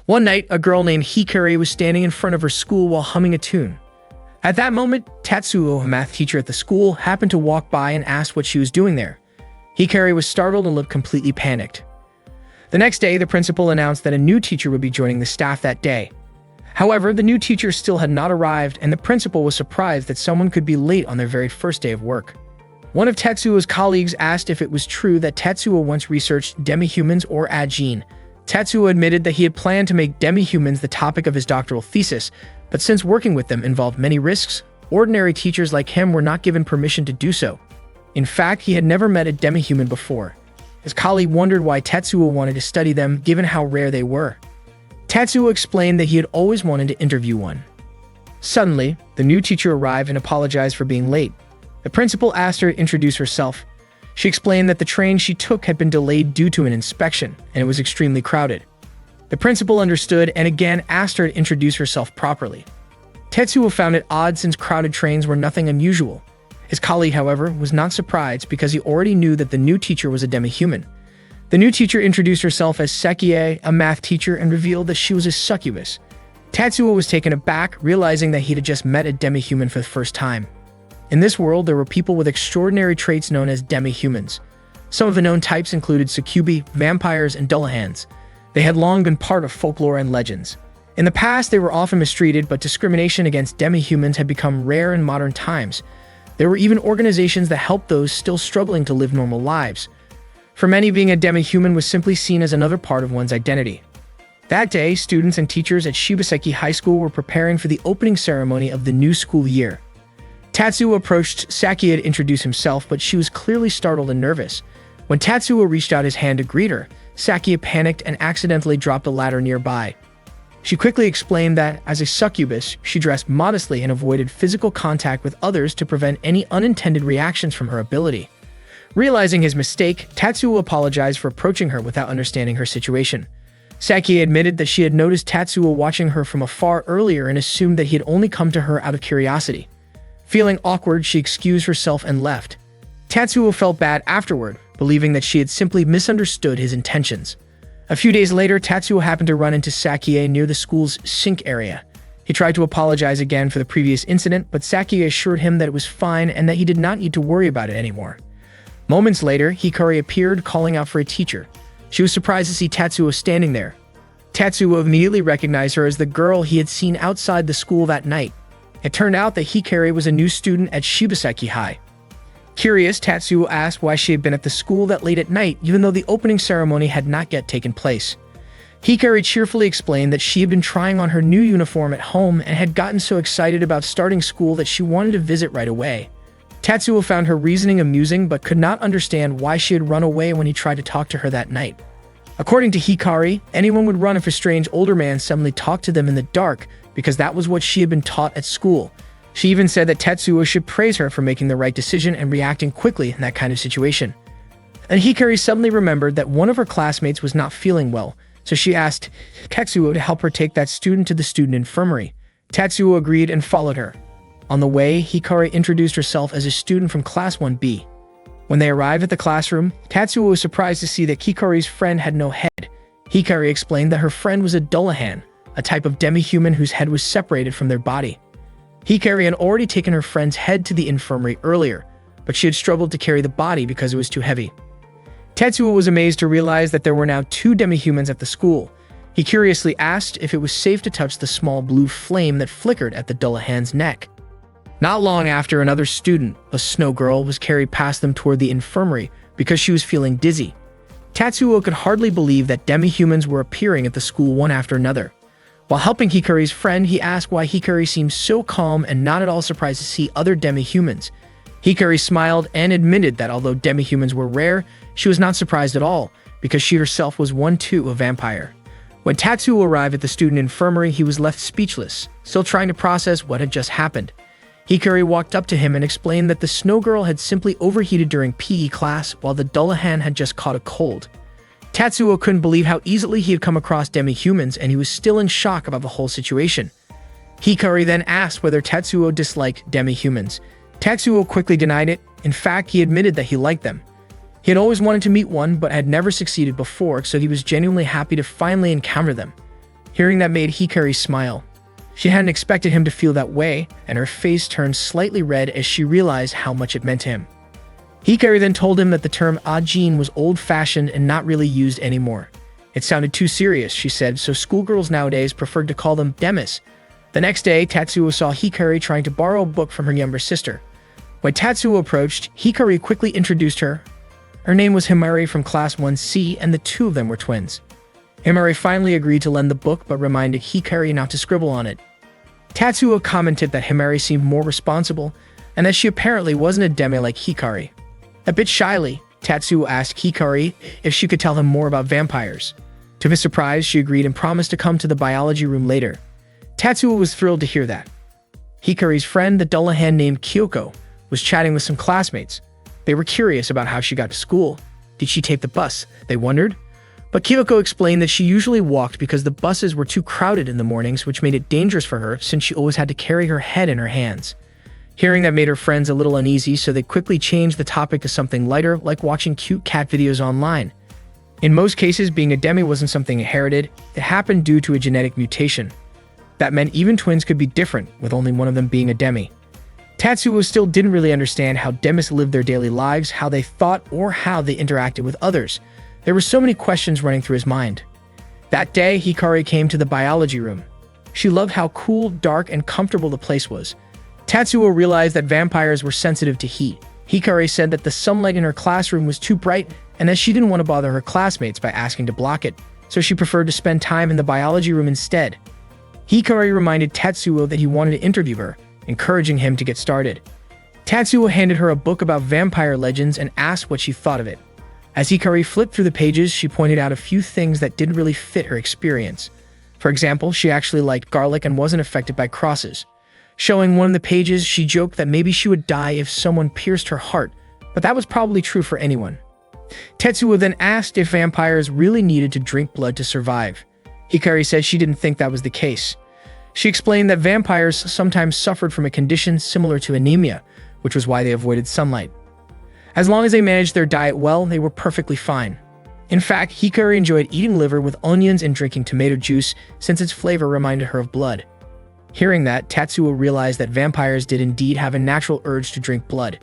One night, a girl named Hikari was standing in front of her school while humming a tune. At that moment, Tatsuo, a math teacher at the school, happened to walk by and asked what she was doing there. Hikari was startled and looked completely panicked. The next day, the principal announced that a new teacher would be joining the staff that day. However, the new teacher still had not arrived, and the principal was surprised that someone could be late on their very first day of work. One of Tatsuo's colleagues asked if it was true that Tatsuo once researched demi-humans or agene. Tatsuo admitted that he had planned to make demi-humans the topic of his doctoral thesis, but since working with them involved many risks, ordinary teachers like him were not given permission to do so. In fact, he had never met a demi-human before. His colleague wondered why Tatsuo wanted to study them given how rare they were. Tatsuo explained that he had always wanted to interview one. Suddenly, the new teacher arrived and apologized for being late. The principal asked her to introduce herself. She explained that the train she took had been delayed due to an inspection, and it was extremely crowded. The principal understood and again asked her to introduce herself properly. Tatsuo found it odd since crowded trains were nothing unusual. His colleague, however, was not surprised because he already knew that the new teacher was a demi-human. The new teacher introduced herself as Sekie, a math teacher, and revealed that she was a succubus. Tatsuo was taken aback, realizing that he had just met a demi-human for the first time. In this world, there were people with extraordinary traits known as demi-humans. Some of the known types included succubi, vampires, and dullahans. They had long been part of folklore and legends. In the past, they were often mistreated, but discrimination against demi-humans had become rare in modern times. There were even organizations that helped those still struggling to live normal lives. For many, being a demi-human was simply seen as another part of one's identity. That day, students and teachers at Shibaseki High School were preparing for the opening ceremony of the new school year. Tatsuo approached Sakia to introduce himself, but she was clearly startled and nervous. When Tatsuo reached out his hand to greet her, Sakia panicked and accidentally dropped a ladder nearby. She quickly explained that, as a succubus, she dressed modestly and avoided physical contact with others to prevent any unintended reactions from her ability. Realizing his mistake, Tatsuo apologized for approaching her without understanding her situation. Sakia admitted that she had noticed Tatsuo watching her from afar earlier and assumed that he had only come to her out of curiosity. Feeling awkward, she excused herself and left. Tatsuo felt bad afterward, believing that she had simply misunderstood his intentions. A few days later, Tatsuo happened to run into Sakie near the school's sink area. He tried to apologize again for the previous incident, but Sakie assured him that it was fine and that he did not need to worry about it anymore. Moments later, Hikari appeared, calling out for a teacher. She was surprised to see Tatsuo standing there. Tatsuo immediately recognized her as the girl he had seen outside the school that night. It turned out that Hikari was a new student at Shibaseki High. Curious, Tatsuo asked why she had been at the school that late at night, even though the opening ceremony had not yet taken place. Hikari cheerfully explained that she had been trying on her new uniform at home and had gotten so excited about starting school that she wanted to visit right away. Tatsuo found her reasoning amusing but could not understand why she had run away when he tried to talk to her that night. According to Hikari, anyone would run if a strange older man suddenly talked to them in the dark because that was what she had been taught at school. She even said that Tatsuo should praise her for making the right decision and reacting quickly in that kind of situation. And Hikari suddenly remembered that one of her classmates was not feeling well, so she asked Tatsuo to help her take that student to the student infirmary. Tatsuo agreed and followed her. On the way, Hikari introduced herself as a student from Class 1B. When they arrived at the classroom, Tatsuo was surprised to see that Hikari's friend had no head. Hikari explained that her friend was a dullahan, a type of demi-human whose head was separated from their body. Hikari had already taken her friend's head to the infirmary earlier, but she had struggled to carry the body because it was too heavy. Tatsuo was amazed to realize that there were now 2 demi-humans at the school. He curiously asked if it was safe to touch the small blue flame that flickered at the dullahan's neck. Not long after, another student, a snow girl, was carried past them toward the infirmary because she was feeling dizzy. Tatsuo could hardly believe that demi-humans were appearing at the school one after another. While helping Hikari's friend, he asked why Hikari seemed so calm and not at all surprised to see other demi-humans. Hikari smiled and admitted that although demi-humans were rare, she was not surprised at all, because she herself was one too, a vampire. When Tatsuo arrived at the student infirmary, he was left speechless, still trying to process what had just happened. Hikari walked up to him and explained that the snow girl had simply overheated during PE class while the dullahan had just caught a cold. Tatsuo couldn't believe how easily he had come across demi-humans, and he was still in shock about the whole situation. Hikari then asked whether Tatsuo disliked demi-humans. Tatsuo quickly denied it. In fact, he admitted that he liked them. He had always wanted to meet one, but had never succeeded before, so he was genuinely happy to finally encounter them. Hearing that made Hikari smile. She hadn't expected him to feel that way, and her face turned slightly red as she realized how much it meant to him. Hikari then told him that the term ajin was old-fashioned and not really used anymore. It sounded too serious, she said, so schoolgirls nowadays preferred to call them demis. The next day, Tatsuo saw Hikari trying to borrow a book from her younger sister. When Tatsuo approached, Hikari quickly introduced her. Her name was Himari from Class 1C, and the two of them were twins. Himari finally agreed to lend the book but reminded Hikari not to scribble on it. Tatsuo commented that Himari seemed more responsible and that she apparently wasn't a demi like Hikari. A bit shyly, Tatsuo asked Hikari if she could tell him more about vampires. To his surprise, she agreed and promised to come to the biology room later. Tatsuo was thrilled to hear that. Hikari's friend, the Dullahan named Kyoko, was chatting with some classmates. They were curious about how she got to school. Did she take the bus? They wondered. But Kyoko explained that she usually walked because the buses were too crowded in the mornings, which made it dangerous for her since she always had to carry her head in her hands. Hearing that made her friends a little uneasy, so they quickly changed the topic to something lighter, like watching cute cat videos online. In most cases, being a demi wasn't something inherited. It happened due to a genetic mutation. That meant even twins could be different, with only one of them being a demi. Tatsuo still didn't really understand how demis lived their daily lives, how they thought, or how they interacted with others. There were so many questions running through his mind. That day, Hikari came to the biology room. She loved how cool, dark, and comfortable the place was. Tatsuo realized that vampires were sensitive to heat. Hikari said that the sunlight in her classroom was too bright and that she didn't want to bother her classmates by asking to block it, so she preferred to spend time in the biology room instead. Hikari reminded Tatsuo that he wanted to interview her, encouraging him to get started. Tatsuo handed her a book about vampire legends and asked what she thought of it. As Hikari flipped through the pages, she pointed out a few things that didn't really fit her experience. For example, she actually liked garlic and wasn't affected by crosses. Showing one of the pages, she joked that maybe she would die if someone pierced her heart, but that was probably true for anyone. Tetsuo then asked if vampires really needed to drink blood to survive. Hikari said she didn't think that was the case. She explained that vampires sometimes suffered from a condition similar to anemia, which was why they avoided sunlight. As long as they managed their diet well, they were perfectly fine. In fact, Hikari enjoyed eating liver with onions and drinking tomato juice since its flavor reminded her of blood. Hearing that, Tatsuo realized that vampires did indeed have a natural urge to drink blood.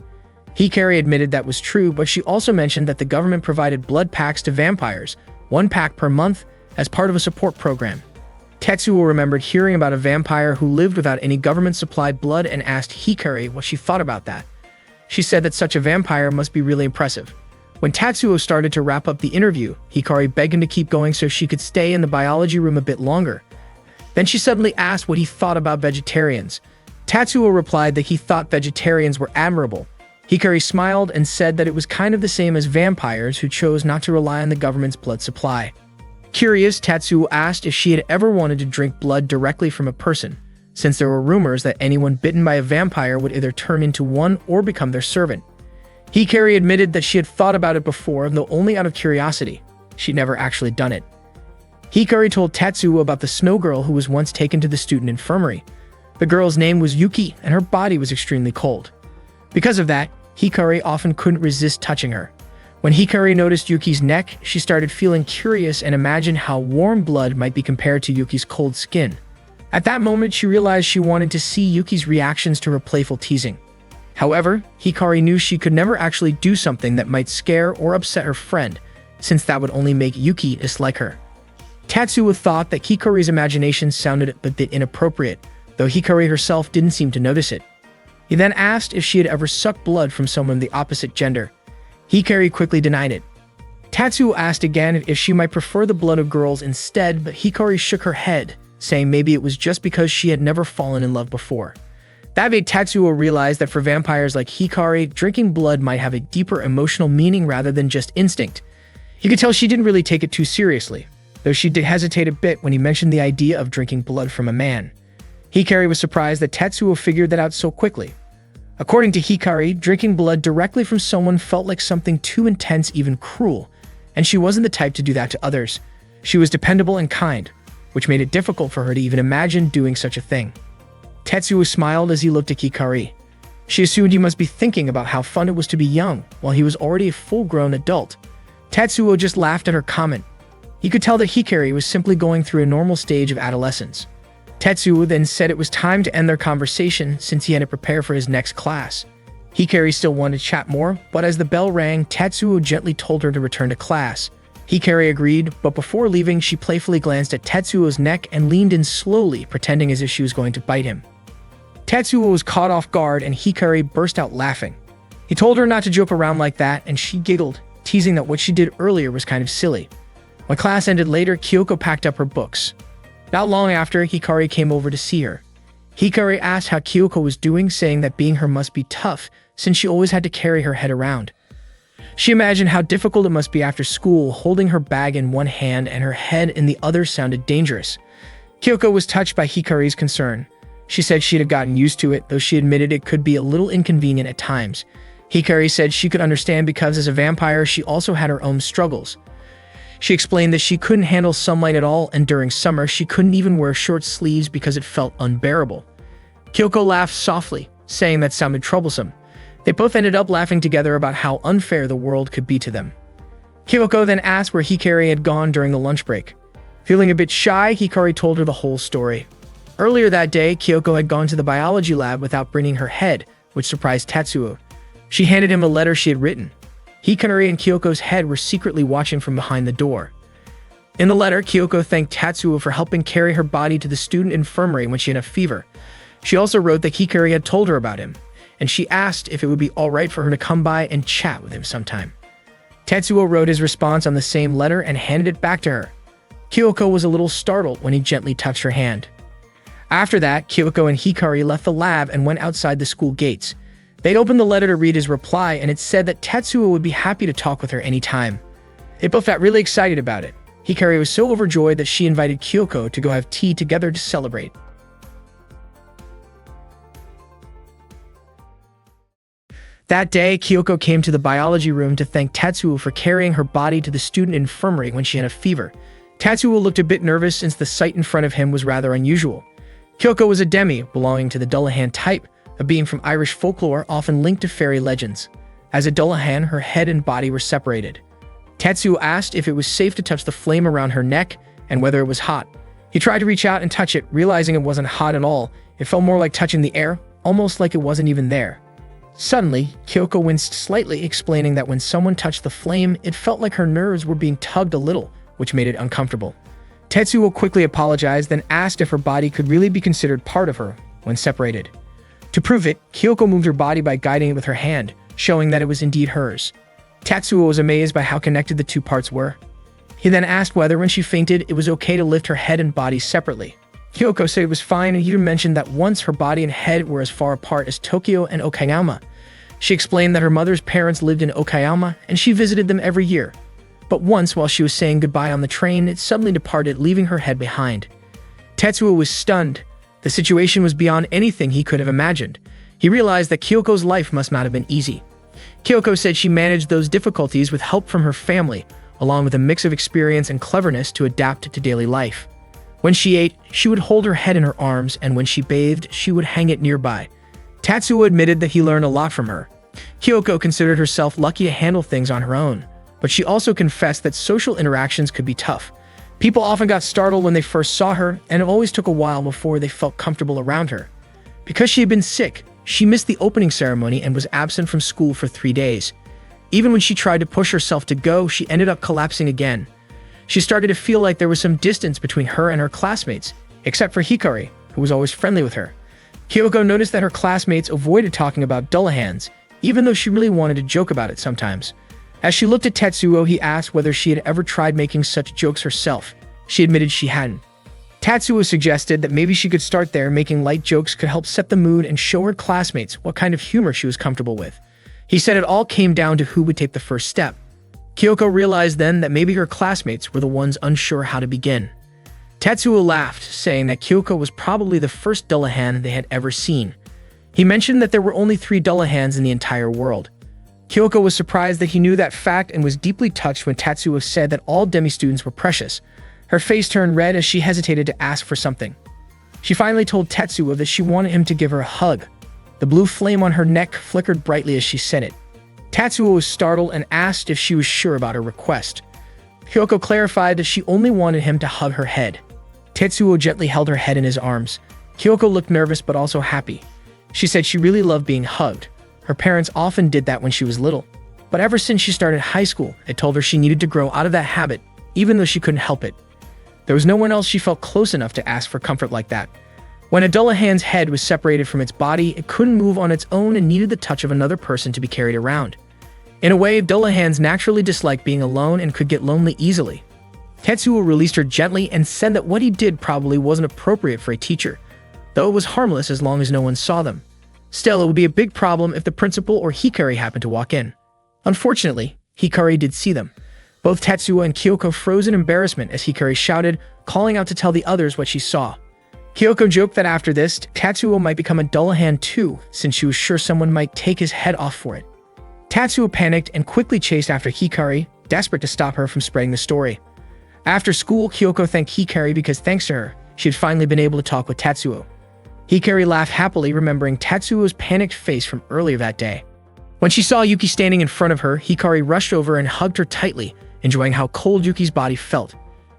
Hikari admitted that was true, but she also mentioned that the government provided blood packs to vampires, 1 pack per month, as part of a support program. Tetsuo remembered hearing about a vampire who lived without any government-supplied blood and asked Hikari what she thought about that. She said that such a vampire must be really impressive. When Tatsuo started to wrap up the interview, Hikari begged him to keep going so she could stay in the biology room a bit longer. Then she suddenly asked what he thought about vegetarians. Tatsuo replied that he thought vegetarians were admirable. Hikari smiled and said that it was kind of the same as vampires who chose not to rely on the government's blood supply. Curious, Tatsuo asked if she had ever wanted to drink blood directly from a person, since there were rumors that anyone bitten by a vampire would either turn into one or become their servant. Hikari admitted that she had thought about it before, though only out of curiosity. She'd never actually done it. Hikari told Tatsuo about the snow girl who was once taken to the student infirmary. The girl's name was Yuki, and her body was extremely cold. Because of that, Hikari often couldn't resist touching her. When Hikari noticed Yuki's neck, she started feeling curious and imagined how warm blood might be compared to Yuki's cold skin. At that moment, she realized she wanted to see Yuki's reactions to her playful teasing. However, Hikari knew she could never actually do something that might scare or upset her friend, since that would only make Yuki dislike her. Tatsuo thought that Hikari's imagination sounded a bit inappropriate, though Hikari herself didn't seem to notice it. He then asked if she had ever sucked blood from someone of the opposite gender. Hikari quickly denied it. Tatsuo asked again if she might prefer the blood of girls instead, but Hikari shook her head, saying maybe it was just because she had never fallen in love before. That made Tatsuo realize that for vampires like Hikari, drinking blood might have a deeper emotional meaning rather than just instinct. You could tell she didn't really take it too seriously, though she did hesitate a bit when he mentioned the idea of drinking blood from a man. Hikari was surprised that Tatsuo figured that out so quickly. According to Hikari, drinking blood directly from someone felt like something too intense, even cruel, and she wasn't the type to do that to others. She was dependable and kind, which made it difficult for her to even imagine doing such a thing. Tetsuo smiled as he looked at Hikari. She assumed he must be thinking about how fun it was to be young, while he was already a full-grown adult. Tetsuo just laughed at her comment. He could tell that Hikari was simply going through a normal stage of adolescence. Tetsuo then said it was time to end their conversation since he had to prepare for his next class. Hikari still wanted to chat more, but as the bell rang, Tetsuo gently told her to return to class. Hikari agreed, but before leaving, she playfully glanced at Tetsuo's neck and leaned in slowly, pretending as if she was going to bite him. Tetsuo was caught off guard and Hikari burst out laughing. He told her not to joke around like that, and she giggled, teasing that what she did earlier was kind of silly. When class ended later, Kyoko packed up her books. Not long after, Hikari came over to see her. Hikari asked how Kyoko was doing, saying that being her must be tough since she always had to carry her head around. She imagined how difficult it must be after school, holding her bag in one hand and her head in the other sounded dangerous. Kyoko was touched by Hikari's concern. She said she'd have gotten used to it, though she admitted it could be a little inconvenient at times. Hikari said she could understand because as a vampire, she also had her own struggles. She explained that she couldn't handle sunlight at all, and during summer, she couldn't even wear short sleeves because it felt unbearable. Kyoko laughed softly, saying that sounded troublesome. They both ended up laughing together about how unfair the world could be to them. Kyoko then asked where Hikari had gone during the lunch break. Feeling a bit shy, Hikari told her the whole story. Earlier that day, Kyoko had gone to the biology lab without bringing her head, which surprised Tetsuo. She handed him a letter she had written. Hikari and Kyoko's head were secretly watching from behind the door. In the letter, Kyoko thanked Tetsuo for helping carry her body to the student infirmary when she had a fever. She also wrote that Hikari had told her about him, and she asked if it would be alright for her to come by and chat with him sometime. Tetsuo wrote his response on the same letter and handed it back to her. Kyoko was a little startled when he gently touched her hand. After that, Kyoko and Hikari left the lab and went outside the school gates. They'd opened the letter to read his reply, and it said that Tetsuo would be happy to talk with her anytime. They both got really excited about it. Hikari was so overjoyed that she invited Kyoko to go have tea together to celebrate. That day, Kyoko came to the biology room to thank Tetsuo for carrying her body to the student infirmary when she had a fever. Tetsuo looked a bit nervous since the sight in front of him was rather unusual. Kyoko was a demi, belonging to the Dullahan type, a being from Irish folklore often linked to fairy legends. As a Dullahan, her head and body were separated. Tetsuo asked if it was safe to touch the flame around her neck and whether it was hot. He tried to reach out and touch it, realizing it wasn't hot at all. It felt more like touching the air, almost like it wasn't even there. Suddenly, Kyoko winced slightly, explaining that when someone touched the flame, it felt like her nerves were being tugged a little, which made it uncomfortable. Tetsuo quickly apologized, then asked if her body could really be considered part of her when separated. To prove it, Kyoko moved her body by guiding it with her hand, showing that it was indeed hers. Tetsuo was amazed by how connected the two parts were. He then asked whether when she fainted, it was okay to lift her head and body separately. Kyoko said it was fine, and he mentioned that once her body and head were as far apart as Tokyo and Okayama. She explained that her mother's parents lived in Okayama, and she visited them every year. But once, while she was saying goodbye on the train, it suddenly departed, leaving her head behind. Tetsuo was stunned. The situation was beyond anything he could have imagined. He realized that Kyoko's life must not have been easy. Kyoko said she managed those difficulties with help from her family, along with a mix of experience and cleverness to adapt to daily life. When she ate, she would hold her head in her arms, and when she bathed, she would hang it nearby. Tetsuo admitted that he learned a lot from her. Kyoko considered herself lucky to handle things on her own, but she also confessed that social interactions could be tough. People often got startled when they first saw her, and it always took a while before they felt comfortable around her. Because she had been sick, she missed the opening ceremony and was absent from school for 3 days. Even when she tried to push herself to go, she ended up collapsing again. She started to feel like there was some distance between her and her classmates, except for Hikari, who was always friendly with her. Kyoko noticed that her classmates avoided talking about Dullahans, even though she really wanted to joke about it sometimes. As she looked at Tetsuo, he asked whether she had ever tried making such jokes herself. She admitted she hadn't. Tetsuo suggested that maybe she could start there. Making light jokes could help set the mood and show her classmates what kind of humor she was comfortable with. He said it all came down to who would take the first step. Kyoko realized then that maybe her classmates were the ones unsure how to begin. Tetsuo laughed, saying that Kyoko was probably the first Dullahan they had ever seen. He mentioned that there were only 3 Dullahans in the entire world. Kyoko was surprised that he knew that fact and was deeply touched when Tetsuo said that all demi-students were precious. Her face turned red as she hesitated to ask for something. She finally told Tetsuo that she wanted him to give her a hug. The blue flame on her neck flickered brightly as she said it. Tetsuo was startled and asked if she was sure about her request. Kyoko clarified that she only wanted him to hug her head. Tetsuo gently held her head in his arms. Kyoko looked nervous but also happy. She said she really loved being hugged. Her parents often did that when she was little. But ever since she started high school, it told her she needed to grow out of that habit, even though she couldn't help it. There was no one else she felt close enough to ask for comfort like that. When a Dullahan's head was separated from its body, it couldn't move on its own and needed the touch of another person to be carried around. In a way, Dullahans naturally disliked being alone and could get lonely easily. Tetsuo released her gently and said that what he did probably wasn't appropriate for a teacher, though it was harmless as long as no one saw them. Still, it would be a big problem if the principal or Hikari happened to walk in. Unfortunately, Hikari did see them. Both Tetsuo and Kyoko froze in embarrassment as Hikari shouted, calling out to tell the others what she saw. Kyoko joked that after this, Tetsuo might become a Dullahan too, since she was sure someone might take his head off for it. Tetsuo panicked and quickly chased after Hikari, desperate to stop her from spreading the story. After school, Kyoko thanked Hikari because thanks to her, she had finally been able to talk with Tetsuo. Hikari laughed happily, remembering Tetsuo's panicked face from earlier that day. When she saw Yuki standing in front of her, Hikari rushed over and hugged her tightly, enjoying how cold Yuki's body felt.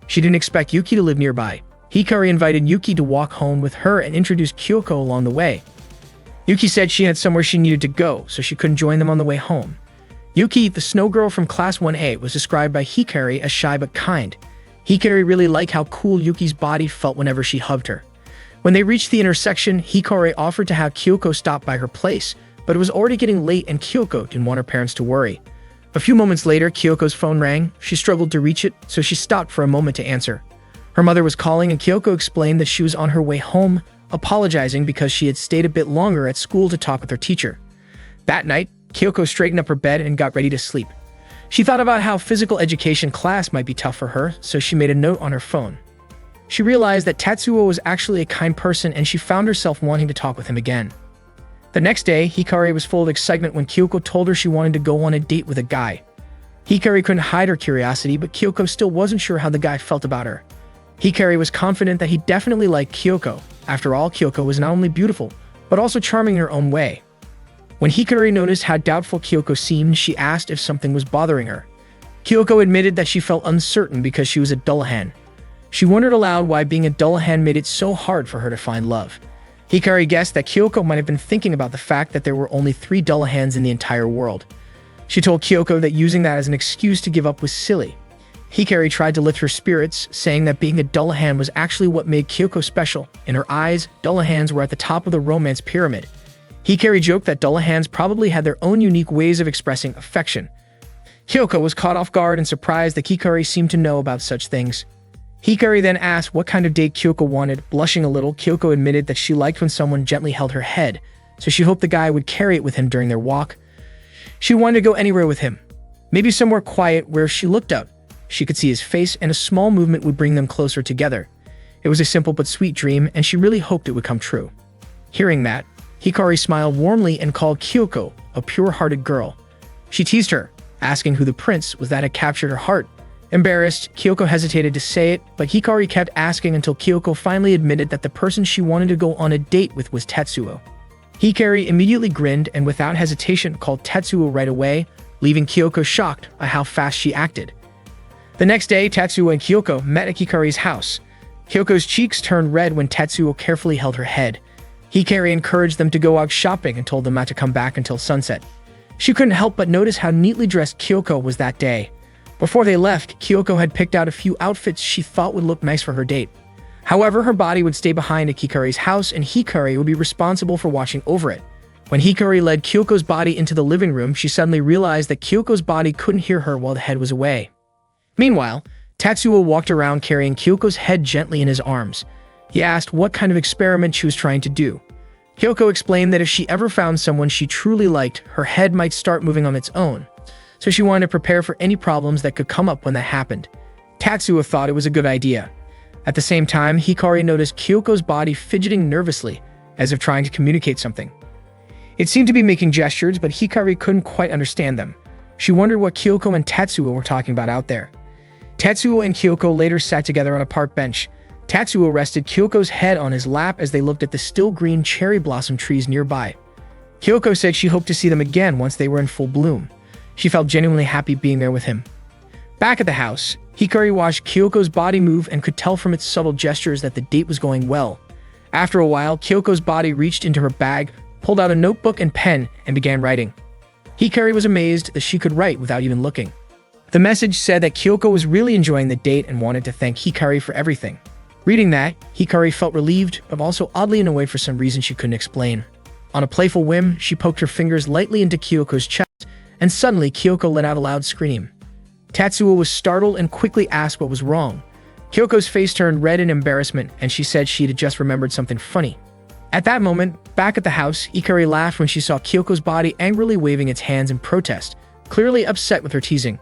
She didn't expect Yuki to live nearby. Hikari invited Yuki to walk home with her and introduced Kyoko along the way. Yuki said she had somewhere she needed to go, so she couldn't join them on the way home. Yuki, the snow girl from Class 1A, was described by Hikari as shy but kind. Hikari really liked how cool Yuki's body felt whenever she hugged her. When they reached the intersection, Hikari offered to have Kyoko stop by her place, but it was already getting late and Kyoko didn't want her parents to worry. A few moments later, Kyoko's phone rang. She struggled to reach it, so she stopped for a moment to answer. Her mother was calling and Kyoko explained that she was on her way home, apologizing because she had stayed a bit longer at school to talk with her teacher. That night, Kyoko straightened up her bed and got ready to sleep. She thought about how physical education class might be tough for her, so she made a note on her phone. She realized that Tetsuo was actually a kind person and she found herself wanting to talk with him again. The next day, Hikari was full of excitement when Kyoko told her she wanted to go on a date with a guy. Hikari couldn't hide her curiosity, but Kyoko still wasn't sure how the guy felt about her. Hikari was confident that he definitely liked Kyoko. After all, Kyoko was not only beautiful, but also charming in her own way. When Hikari noticed how doubtful Kyoko seemed, she asked if something was bothering her. Kyoko admitted that she felt uncertain because she was a Dullahan. She wondered aloud why being a Dullahan made it so hard for her to find love. Hikari guessed that Kyoko might have been thinking about the fact that there were only 3 Dullahans in the entire world. She told Kyoko that using that as an excuse to give up was silly. Hikari tried to lift her spirits, saying that being a Dullahan was actually what made Kyoko special. In her eyes, Dullahans were at the top of the romance pyramid. Hikari joked that Dullahans probably had their own unique ways of expressing affection. Kyoko was caught off guard and surprised that Hikari seemed to know about such things. Hikari then asked what kind of date Kyoko wanted. Blushing a little, Kyoko admitted that she liked when someone gently held her head, so she hoped the guy would carry it with him during their walk. She wanted to go anywhere with him, maybe somewhere quiet where if she looked out, she could see his face and a small movement would bring them closer together. It was a simple but sweet dream, and she really hoped it would come true. Hearing that, Hikari smiled warmly and called Kyoko a pure-hearted girl. She teased her, asking who the prince was that had captured her heart. Embarrassed, Kyoko hesitated to say it, but Hikari kept asking until Kyoko finally admitted that the person she wanted to go on a date with was Tetsuo. Hikari immediately grinned and without hesitation called Tetsuo right away, leaving Kyoko shocked by how fast she acted. The next day, Tetsuo and Kyoko met at Hikari's house. Kyoko's cheeks turned red when Tetsuo carefully held her head. Hikari encouraged them to go out shopping and told them not to come back until sunset. She couldn't help but notice how neatly dressed Kyoko was that day. Before they left, Kyoko had picked out a few outfits she thought would look nice for her date. However, her body would stay behind at Hikari's house and Hikari would be responsible for watching over it. When Hikari led Kyoko's body into the living room, she suddenly realized that Kyoko's body couldn't hear her while the head was away. Meanwhile, Tetsuo walked around carrying Kyoko's head gently in his arms. He asked what kind of experiment she was trying to do. Kyoko explained that if she ever found someone she truly liked, her head might start moving on its own, so she wanted to prepare for any problems that could come up when that happened. Tetsuo thought it was a good idea. At the same time, Hikari noticed Kyoko's body fidgeting nervously, as if trying to communicate something. It seemed to be making gestures, but Hikari couldn't quite understand them. She wondered what Kyoko and Tetsuo were talking about out there. Tetsuo and Kyoko later sat together on a park bench. Tetsuo rested Kyoko's head on his lap as they looked at the still green cherry blossom trees nearby. Kyoko said she hoped to see them again once they were in full bloom. She felt genuinely happy being there with him. Back at the house, Hikari watched Kyoko's body move and could tell from its subtle gestures that the date was going well. After a while, Kyoko's body reached into her bag, pulled out a notebook and pen, and began writing. Hikari was amazed that she could write without even looking. The message said that Kyoko was really enjoying the date and wanted to thank Hikari for everything. Reading that, Hikari felt relieved, but also oddly annoyed for some reason she couldn't explain. On a playful whim, she poked her fingers lightly into Kyoko's chest, and suddenly Kyoko let out a loud scream. Tatsuo was startled and quickly asked what was wrong. Kyoko's face turned red in embarrassment, and she said she had just remembered something funny. At that moment, back at the house, Hikari laughed when she saw Kyoko's body angrily waving its hands in protest, clearly upset with her teasing.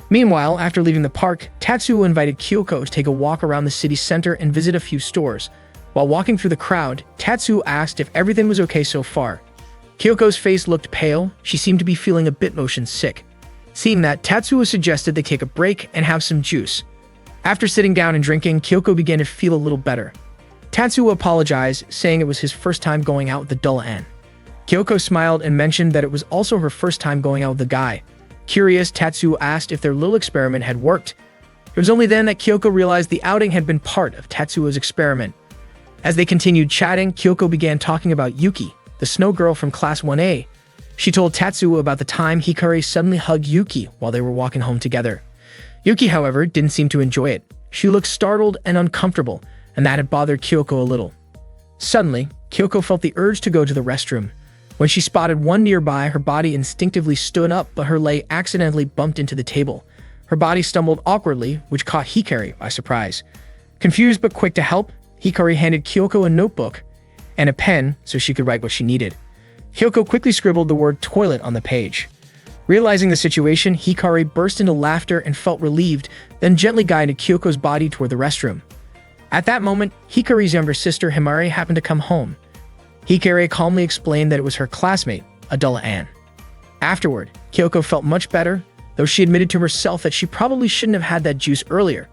Meanwhile, after leaving the park, Tatsuo invited Kyoko to take a walk around the city center and visit a few stores. While walking through the crowd, Tatsuo asked if everything was okay so far. Kyoko's face looked pale. She seemed to be feeling a bit motion sick. Seeing that, Tatsuo suggested they take a break and have some juice. After sitting down and drinking, Kyoko began to feel a little better. Tatsuo apologized, saying it was his first time going out with the Della-an. Kyoko smiled and mentioned that it was also her first time going out with the guy. Curious, Tatsuo asked if their little experiment had worked. It was only then that Kyoko realized the outing had been part of Tatsuo's experiment. As they continued chatting, Kyoko began talking about Yuki, the snow girl from Class 1A. She told Tatsuo about the time Hikari suddenly hugged Yuki while they were walking home together. Yuki, however, didn't seem to enjoy it. She looked startled and uncomfortable, and that had bothered Kyoko a little. Suddenly, Kyoko felt the urge to go to the restroom. When she spotted one nearby, her body instinctively stood up, but her leg accidentally bumped into the table. Her body stumbled awkwardly, which caught Hikari by surprise. Confused but quick to help, Hikari handed Kyoko a notebook and a pen so she could write what she needed. Kyoko quickly scribbled the word toilet on the page. Realizing the situation, Hikari burst into laughter and felt relieved, then gently guided Kyoko's body toward the restroom. At that moment, Hikari's younger sister Himari happened to come home. Hikari calmly explained that it was her classmate, Della-an. Afterward, Kyoko felt much better, though she admitted to herself that she probably shouldn't have had that juice earlier.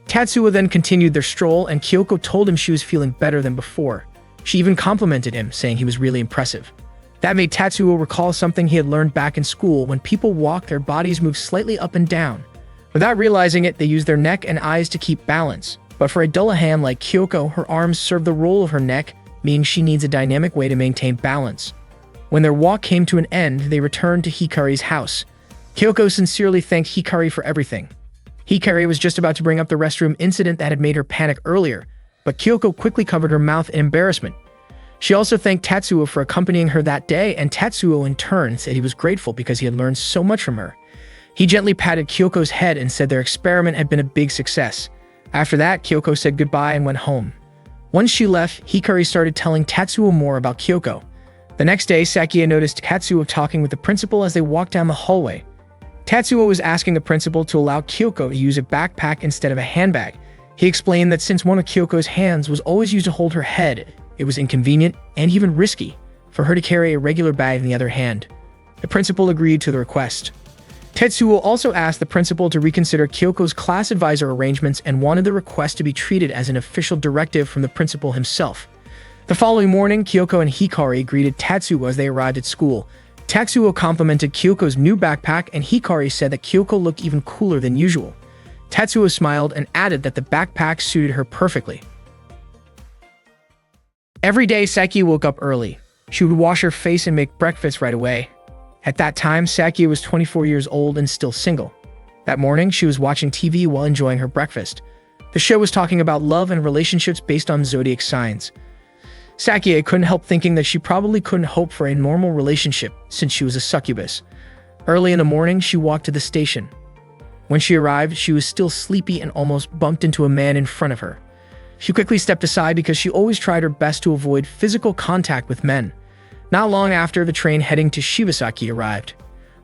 Tatsuo then continued their stroll, and Kyoko told him she was feeling better than before. She even complimented him, saying he was really impressive. That made Tatsuo recall something he had learned back in school. When people walk, their bodies move slightly up and down. Without realizing it, they use their neck and eyes to keep balance. But for a Della-an like Kyoko, her arms serve the role of her neck, meaning she needs a dynamic way to maintain balance. When their walk came to an end, they returned to Hikari's house. Kyoko sincerely thanked Hikari for everything. Hikari was just about to bring up the restroom incident that had made her panic earlier, but Kyoko quickly covered her mouth in embarrassment. She also thanked Tatsuo for accompanying her that day, and Tatsuo in turn said he was grateful because he had learned so much from her. He gently patted Kyoko's head and said their experiment had been a big success. After that, Kyoko said goodbye and went home. Once she left, Hikari started telling Tatsuo more about Kyoko. The next day, Sakie noticed Tatsuo talking with the principal as they walked down the hallway. Tatsuo was asking the principal to allow Kyoko to use a backpack instead of a handbag. He explained that since one of Kyoko's hands was always used to hold her head, it was inconvenient and even risky for her to carry a regular bag in the other hand. The principal agreed to the request. Tetsuo also asked the principal to reconsider Kyoko's class advisor arrangements and wanted the request to be treated as an official directive from the principal himself. The following morning, Kyoko and Hikari greeted Tatsuo as they arrived at school. Tatsuo complimented Kyoko's new backpack, and Hikari said that Kyoko looked even cooler than usual. Tatsuo smiled and added that the backpack suited her perfectly. Every day, Sakie woke up early. She would wash her face and make breakfast right away. At that time, Sakie was 24 years old and still single. That morning, she was watching TV while enjoying her breakfast. The show was talking about love and relationships based on zodiac signs. Sakie couldn't help thinking that she probably couldn't hope for a normal relationship since she was a succubus. Early in the morning, she walked to the station. When she arrived, she was still sleepy and almost bumped into a man in front of her. She quickly stepped aside because she always tried her best to avoid physical contact with men. Not long after, the train heading to Shibasaki arrived.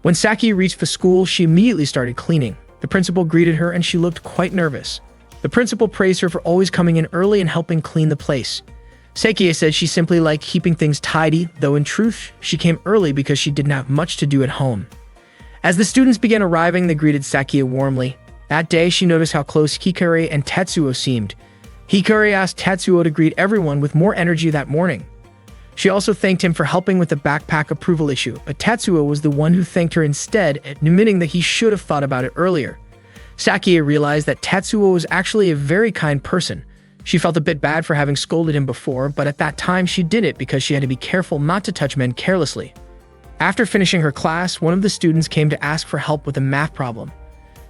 When Sakie reached the school, she immediately started cleaning. The principal greeted her and she looked quite nervous. The principal praised her for always coming in early and helping clean the place. Sakie said she simply liked keeping things tidy, though in truth, she came early because she didn't have much to do at home. As the students began arriving, they greeted Sakie warmly. That day, she noticed how close Hikari and Tatsuo seemed. Hikari asked Tatsuo to greet everyone with more energy that morning. She also thanked him for helping with the backpack approval issue, but Tatsuo was the one who thanked her instead, admitting that he should have thought about it earlier. Sakie realized that Tetsuo was actually a very kind person. She felt a bit bad for having scolded him before, but at that time she did it because she had to be careful not to touch men carelessly. After finishing her class, one of the students came to ask for help with a math problem.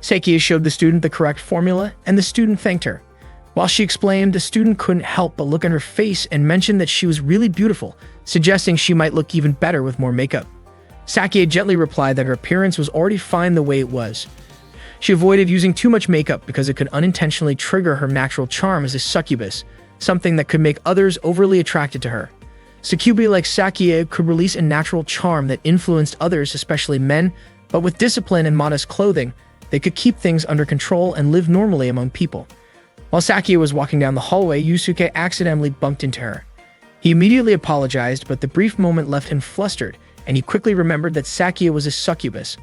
Sakie showed the student the correct formula, and the student thanked her. While she explained, the student couldn't help but look at her face and mentioned that she was really beautiful, suggesting she might look even better with more makeup. Sakie gently replied that her appearance was already fine the way it was. She avoided using too much makeup because it could unintentionally trigger her natural charm as a succubus, something that could make others overly attracted to her. Succubi like Sakie could release a natural charm that influenced others, especially men, but with discipline and modest clothing, they could keep things under control and live normally among people. While Sakie was walking down the hallway, Yusuke accidentally bumped into her. He immediately apologized, but the brief moment left him flustered, and he quickly remembered that Sakie was a succubus.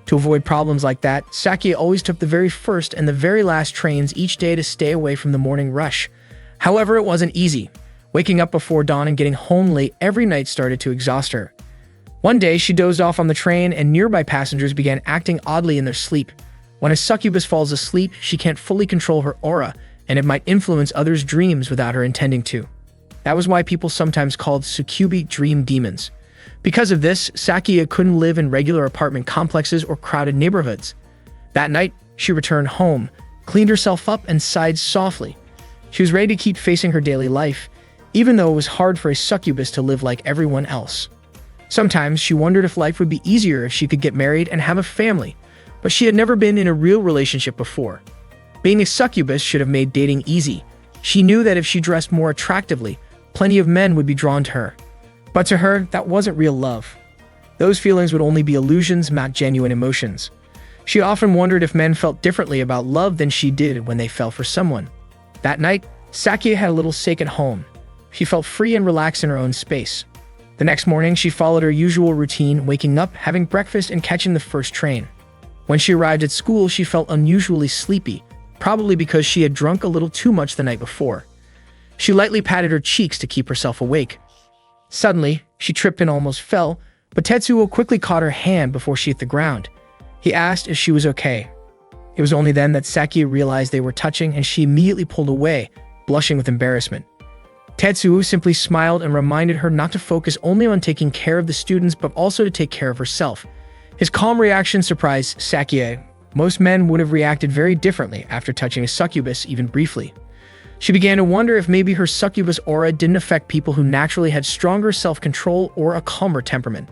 To avoid problems like that, Sakie always took the very first and the very last trains each day to stay away from the morning rush. However, it wasn't easy. Waking up before dawn and getting home late every night started to exhaust her. One day, she dozed off on the train, and nearby passengers began acting oddly in their sleep. When a succubus falls asleep, she can't fully control her aura, and it might influence others' dreams without her intending to. That was why people sometimes called succubi dream demons. Because of this, Sakie couldn't live in regular apartment complexes or crowded neighborhoods. That night, she returned home, cleaned herself up, and sighed softly. She was ready to keep facing her daily life, even though it was hard for a succubus to live like everyone else. Sometimes she wondered if life would be easier if she could get married and have a family, but she had never been in a real relationship before. Being a succubus should have made dating easy. She knew that if she dressed more attractively, plenty of men would be drawn to her. But to her, that wasn't real love. Those feelings would only be illusions, not genuine emotions. She often wondered if men felt differently about love than she did when they fell for someone. That night, Sakie had a little sake at home. She felt free and relaxed in her own space. The next morning, she followed her usual routine, waking up, having breakfast, and catching the first train. When she arrived at school, she felt unusually sleepy, probably because she had drunk a little too much the night before. She lightly patted her cheeks to keep herself awake. Suddenly, she tripped and almost fell, but Tetsuo quickly caught her hand before she hit the ground. He asked if she was okay. It was only then that Sakie realized they were touching, and she immediately pulled away, blushing with embarrassment. Tetsuo simply smiled and reminded her not to focus only on taking care of the students but also to take care of herself. His calm reaction surprised Sakie. Most men would have reacted very differently after touching a succubus, even briefly. She began to wonder if maybe her succubus aura didn't affect people who naturally had stronger self-control or a calmer temperament.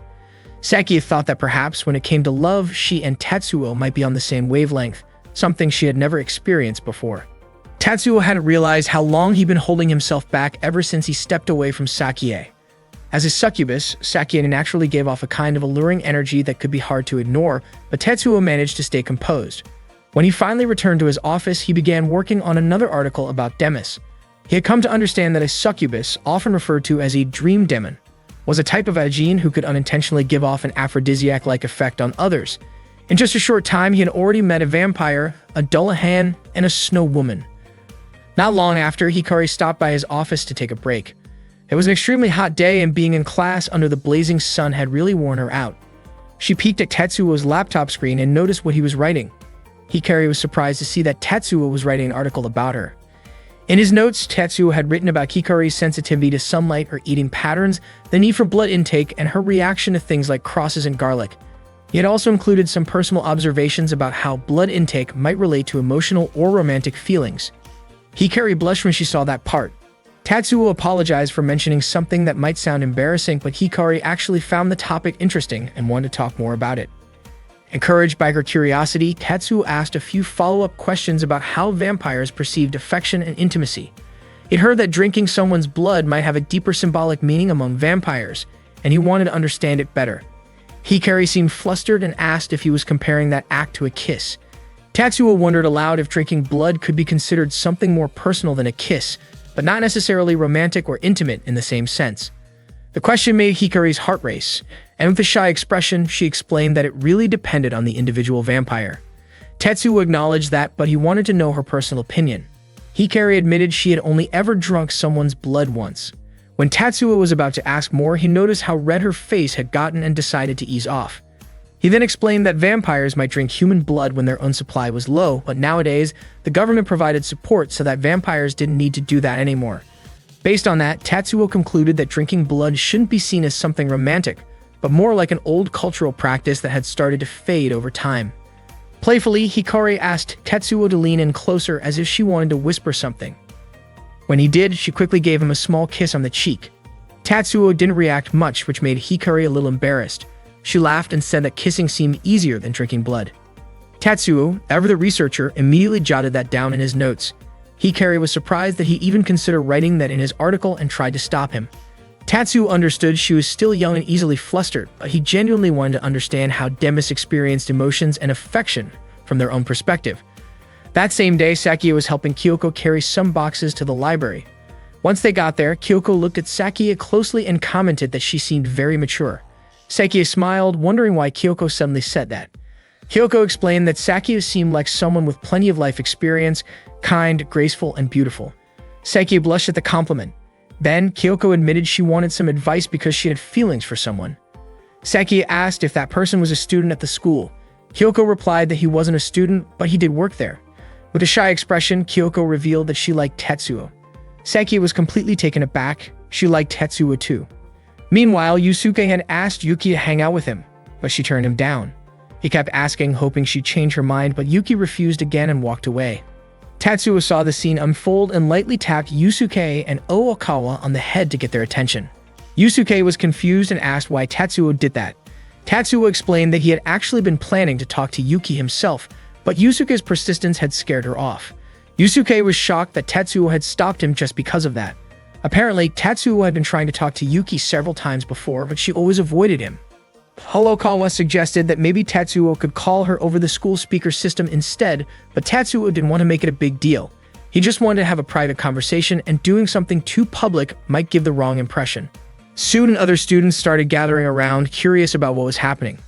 Sakie thought that perhaps when it came to love, she and Tetsuo might be on the same wavelength, something she had never experienced before. Tetsuo hadn't realized how long he'd been holding himself back ever since he stepped away from Sakie. As a succubus, Sakie naturally gave off a kind of alluring energy that could be hard to ignore, but Tetsuo managed to stay composed. When he finally returned to his office, he began working on another article about Demis. He had come to understand that a succubus, often referred to as a dream demon, was a type of Aegean who could unintentionally give off an aphrodisiac-like effect on others. In just a short time, he had already met a vampire, a Dullahan, and a snow woman. Not long after, Hikari stopped by his office to take a break. It was an extremely hot day, and being in class under the blazing sun had really worn her out. She peeked at Tetsuo's laptop screen and noticed what he was writing. Hikari was surprised to see that Tetsuo was writing an article about her. In his notes, Tetsuo had written about Hikari's sensitivity to sunlight, her eating patterns, the need for blood intake, and her reaction to things like crosses and garlic. He had also included some personal observations about how blood intake might relate to emotional or romantic feelings. Hikari blushed when she saw that part. Tetsuo apologized for mentioning something that might sound embarrassing, but Hikari actually found the topic interesting and wanted to talk more about it. Encouraged by her curiosity, Tetsuo asked a few follow-up questions about how vampires perceived affection and intimacy. He'd heard that drinking someone's blood might have a deeper symbolic meaning among vampires, and he wanted to understand it better. Hikari seemed flustered and asked if he was comparing that act to a kiss. Tetsuo wondered aloud if drinking blood could be considered something more personal than a kiss, but not necessarily romantic or intimate in the same sense. The question made Hikari's heart race, and with a shy expression, she explained that it really depended on the individual vampire. Tetsuo acknowledged that, but he wanted to know her personal opinion. Hikari admitted she had only ever drunk someone's blood once. When Tetsuo was about to ask more, he noticed how red her face had gotten and decided to ease off. He then explained that vampires might drink human blood when their own supply was low, but nowadays, the government provided support so that vampires didn't need to do that anymore. Based on that, Tatsuo concluded that drinking blood shouldn't be seen as something romantic, but more like an old cultural practice that had started to fade over time. Playfully, Hikari asked Tatsuo to lean in closer as if she wanted to whisper something. When he did, she quickly gave him a small kiss on the cheek. Tatsuo didn't react much, which made Hikari a little embarrassed. She laughed and said that kissing seemed easier than drinking blood. Tatsuo, ever the researcher, immediately jotted that down in his notes. Hikari was surprised that he even considered writing that in his article and tried to stop him. Tatsuo understood she was still young and easily flustered, but he genuinely wanted to understand how Demis experienced emotions and affection from their own perspective. That same day, Sakia was helping Kyoko carry some boxes to the library. Once they got there, Kyoko looked at Sakia closely and commented that she seemed very mature. Sakia smiled, wondering why Kyoko suddenly said that. Kyoko explained that Sakia seemed like someone with plenty of life experience, kind, graceful, and beautiful. Sakia blushed at the compliment. Then, Kyoko admitted she wanted some advice because she had feelings for someone. Sakia asked if that person was a student at the school. Kyoko replied that he wasn't a student, but he did work there. With a shy expression, Kyoko revealed that she liked Tetsuo. Sakia was completely taken aback. She liked Tetsuo too. Meanwhile, Yusuke had asked Yuki to hang out with him, but she turned him down. He kept asking, hoping she'd change her mind, but Yuki refused again and walked away. Tatsuo saw the scene unfold and lightly tapped Yusuke and Ookawa on the head to get their attention. Yusuke was confused and asked why Tatsuo did that. Tatsuo explained that he had actually been planning to talk to Yuki himself, but Yusuke's persistence had scared her off. Yusuke was shocked that Tatsuo had stopped him just because of that. Apparently, Tatsuo had been trying to talk to Yuki several times before, but she always avoided him. Ookawa suggested that maybe Tatsuo could call her over the school speaker system instead, but Tatsuo didn't want to make it a big deal. He just wanted to have a private conversation, and doing something too public might give the wrong impression. Soon, other students started gathering around, curious about what was happening.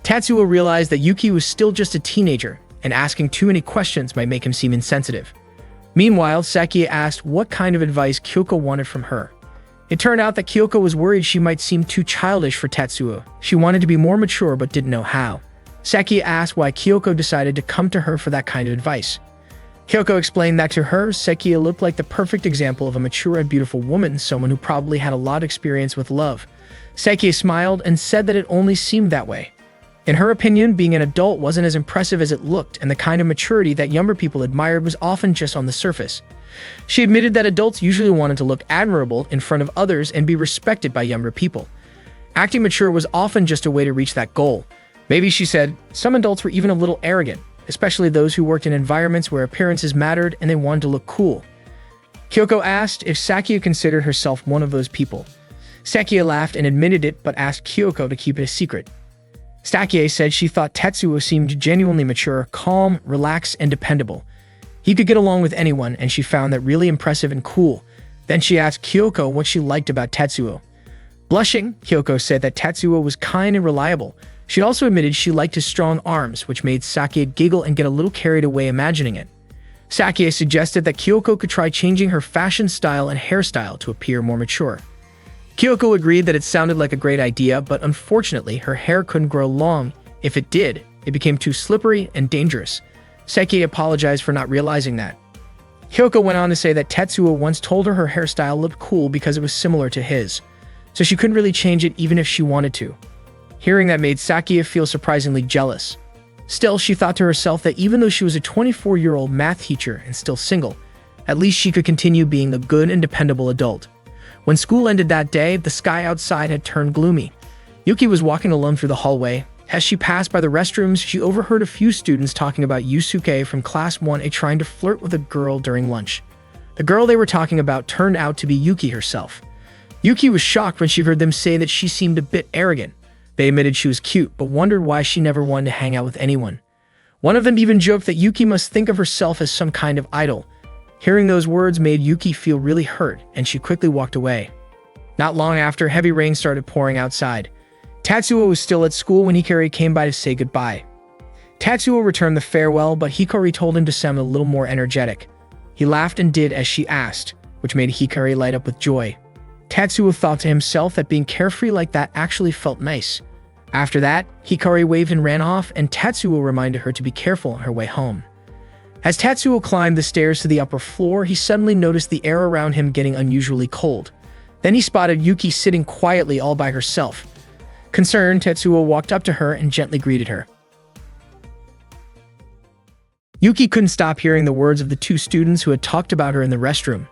Tatsuo realized that Yuki was still just a teenager, and asking too many questions might make him seem insensitive. Meanwhile, Sakia asked what kind of advice Kyoko wanted from her. It turned out that Kyoko was worried she might seem too childish for Tatsuo. She wanted to be more mature but didn't know how. Sakia asked why Kyoko decided to come to her for that kind of advice. Kyoko explained that to her, Sakia looked like the perfect example of a mature and beautiful woman, someone who probably had a lot of experience with love. Sakia smiled and said that it only seemed that way. In her opinion, being an adult wasn't as impressive as it looked, and the kind of maturity that younger people admired was often just on the surface. She admitted that adults usually wanted to look admirable in front of others and be respected by younger people. Acting mature was often just a way to reach that goal. Maybe, she said, some adults were even a little arrogant, especially those who worked in environments where appearances mattered and they wanted to look cool. Kyoko asked if Sakia considered herself one of those people. Sakia laughed and admitted it, but asked Kyoko to keep it a secret. Sakia said she thought Tetsuo seemed genuinely mature, calm, relaxed, and dependable. He could get along with anyone, and she found that really impressive and cool. Then she asked Kyoko what she liked about Tetsuo. Blushing, Kyoko said that Tetsuo was kind and reliable. She also admitted she liked his strong arms, which made Sakia giggle and get a little carried away imagining it. Sakia suggested that Kyoko could try changing her fashion style and hairstyle to appear more mature. Kyoko agreed that it sounded like a great idea, but unfortunately, her hair couldn't grow long. If it did, it became too slippery and dangerous. Sakia apologized for not realizing that. Kyoko went on to say that Tetsuo once told her hairstyle looked cool because it was similar to his, so she couldn't really change it even if she wanted to. Hearing that made Sakia feel surprisingly jealous. Still, she thought to herself that even though she was a 24-year-old math teacher and still single, at least she could continue being a good and dependable adult. When school ended that day, the sky outside had turned gloomy. Yuki was walking alone through the hallway. As she passed by the restrooms, she overheard a few students talking about Yusuke from Class 1A trying to flirt with a girl during lunch. The girl they were talking about turned out to be Yuki herself. Yuki was shocked when she heard them say that she seemed a bit arrogant. They admitted she was cute, but wondered why she never wanted to hang out with anyone. One of them even joked that Yuki must think of herself as some kind of idol. Hearing those words made Yuki feel really hurt, and she quickly walked away. Not long after, heavy rain started pouring outside. Tatsuo was still at school when Hikari came by to say goodbye. Tatsuo returned the farewell, but Hikari told him to sound a little more energetic. He laughed and did as she asked, which made Hikari light up with joy. Tatsuo thought to himself that being carefree like that actually felt nice. After that, Hikari waved and ran off, and Tatsuo reminded her to be careful on her way home. As Tatsuo climbed the stairs to the upper floor, he suddenly noticed the air around him getting unusually cold. Then he spotted Yuki sitting quietly all by herself. Concerned, Tetsuo walked up to her and gently greeted her. Yuki couldn't stop hearing the words of the two students who had talked about her in the restroom.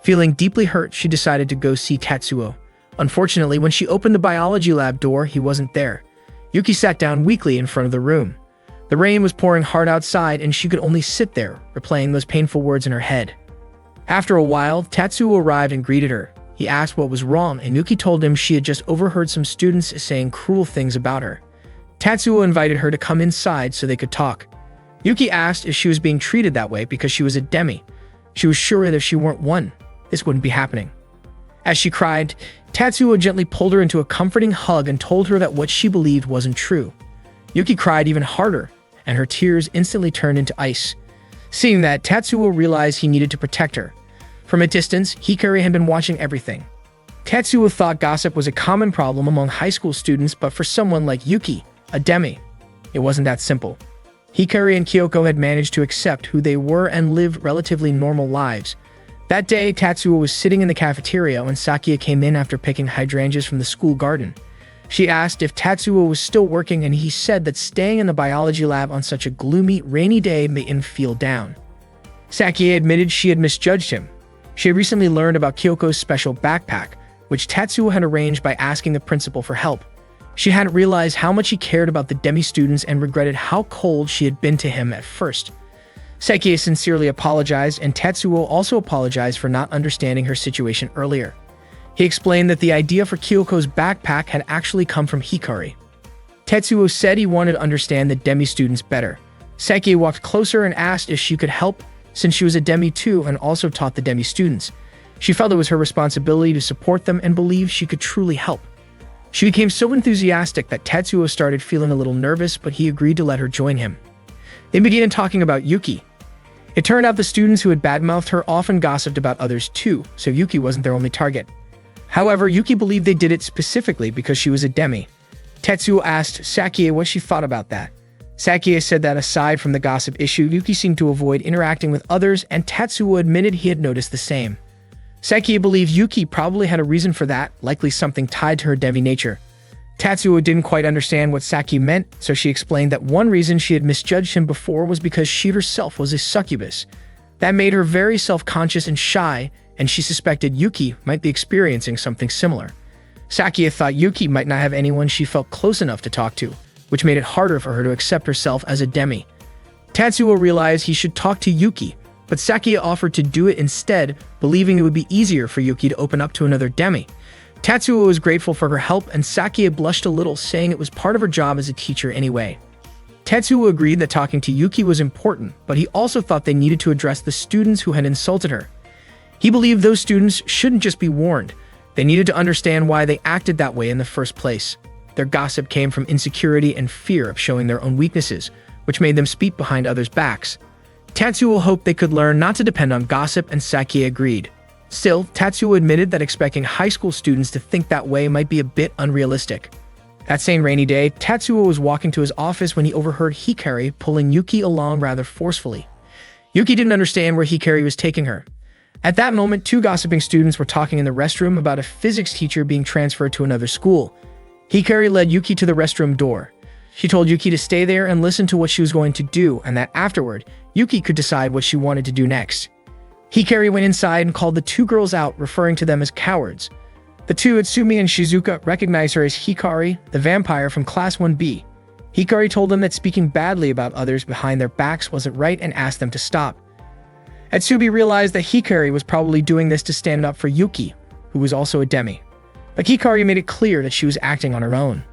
Feeling deeply hurt, she decided to go see Tatsuo. Unfortunately, when she opened the biology lab door, he wasn't there. Yuki sat down weakly in front of the room. The rain was pouring hard outside, and she could only sit there, replaying those painful words in her head. After a while, Tatsuo arrived and greeted her. He asked what was wrong, and Yuki told him she had just overheard some students saying cruel things about her. Tatsuo invited her to come inside so they could talk. Yuki asked if she was being treated that way because she was a demi. She was sure that if she weren't one, this wouldn't be happening. As she cried, Tatsuo gently pulled her into a comforting hug and told her that what she believed wasn't true. Yuki cried even harder, and her tears instantly turned into ice. Seeing that, Tatsuo realized he needed to protect her. From a distance, Hikari had been watching everything. Tatsuo thought gossip was a common problem among high school students, but for someone like Yuki, a demi, it wasn't that simple. Hikari and Kyoko had managed to accept who they were and live relatively normal lives. That day, Tatsuo was sitting in the cafeteria when Sakia came in after picking hydrangeas from the school garden. She asked if Tatsuo was still working, and he said that staying in the biology lab on such a gloomy, rainy day made him feel down. Sakia admitted she had misjudged him. She had recently learned about Kyoko's special backpack, which Tatsuo had arranged by asking the principal for help. She hadn't realized how much he cared about the demi students and regretted how cold she had been to him at first. Sakia sincerely apologized, and Tatsuo also apologized for not understanding her situation earlier. He explained that the idea for Kyoko's backpack had actually come from Hikari. Tetsuo said he wanted to understand the demi students better. Sakia walked closer and asked if she could help, since she was a demi too and also taught the demi students. She felt it was her responsibility to support them and believed she could truly help. She became so enthusiastic that Tetsuo started feeling a little nervous, but he agreed to let her join him. They began talking about Yuki. It turned out the students who had badmouthed her often gossiped about others too, so Yuki wasn't their only target. However, Yuki believed they did it specifically because she was a demi. Tetsuo asked Sakia what she thought about that. Sakia said that aside from the gossip issue, Yuki seemed to avoid interacting with others, and Tatsuo admitted he had noticed the same. Sakia believed Yuki probably had a reason for that, likely something tied to her demi nature. Tatsuo didn't quite understand what Sakia meant, so she explained that one reason she had misjudged him before was because she herself was a succubus. That made her very self-conscious and shy, and she suspected Yuki might be experiencing something similar. Sakia thought Yuki might not have anyone she felt close enough to talk to, which made it harder for her to accept herself as a demi. Tatsuo realized he should talk to Yuki, but Sakia offered to do it instead, believing it would be easier for Yuki to open up to another demi. Tatsuo was grateful for her help, and Sakia blushed a little, saying it was part of her job as a teacher anyway. Tetsuo agreed that talking to Yuki was important, but he also thought they needed to address the students who had insulted her. He believed those students shouldn't just be warned. They needed to understand why they acted that way in the first place. Their gossip came from insecurity and fear of showing their own weaknesses, which made them speak behind others' backs. Tatsuo hoped they could learn not to depend on gossip, and Sakia agreed. Still, Tatsuo admitted that expecting high school students to think that way might be a bit unrealistic. That same rainy day, Tatsuo was walking to his office when he overheard Hikari pulling Yuki along rather forcefully. Yuki didn't understand where Hikari was taking her. At that moment, two gossiping students were talking in the restroom about a physics teacher being transferred to another school. Hikari led Yuki to the restroom door. She told Yuki to stay there and listen to what she was going to do, and that afterward, Yuki could decide what she wanted to do next. Hikari went inside and called the two girls out, referring to them as cowards. The two, Itsumi and Shizuka, recognized her as Hikari, the vampire from Class 1B. Hikari told them that speaking badly about others behind their backs wasn't right and asked them to stop. Itsumi realized that Hikari was probably doing this to stand up for Yuki, who was also a demi. But Hikari made it clear that she was acting on her own.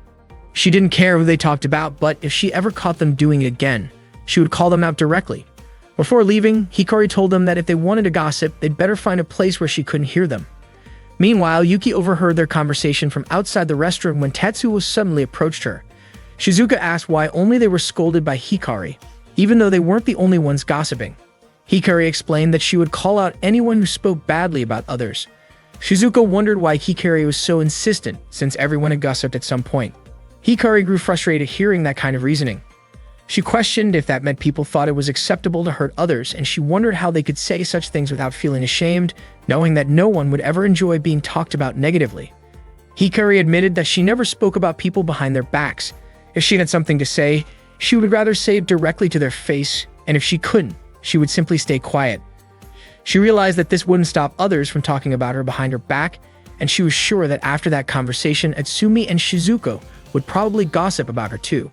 She didn't care who they talked about, but if she ever caught them doing it again, she would call them out directly. Before leaving, Hikari told them that if they wanted to gossip, they'd better find a place where she couldn't hear them. Meanwhile, Yuki overheard their conversation from outside the restroom when Tatsuo suddenly approached her. Shizuka asked why only they were scolded by Hikari, even though they weren't the only ones gossiping. Hikari explained that she would call out anyone who spoke badly about others. Shizuka wondered why Hikari was so insistent, since everyone had gossiped at some point. Hikari grew frustrated hearing that kind of reasoning. She questioned if that meant people thought it was acceptable to hurt others, and she wondered how they could say such things without feeling ashamed, knowing that no one would ever enjoy being talked about negatively. Hikari admitted that she never spoke about people behind their backs. If she had something to say, she would rather say it directly to their face, and if she couldn't, she would simply stay quiet. She realized that this wouldn't stop others from talking about her behind her back, and she was sure that after that conversation, Atsumi and Shizuko would probably gossip about her too.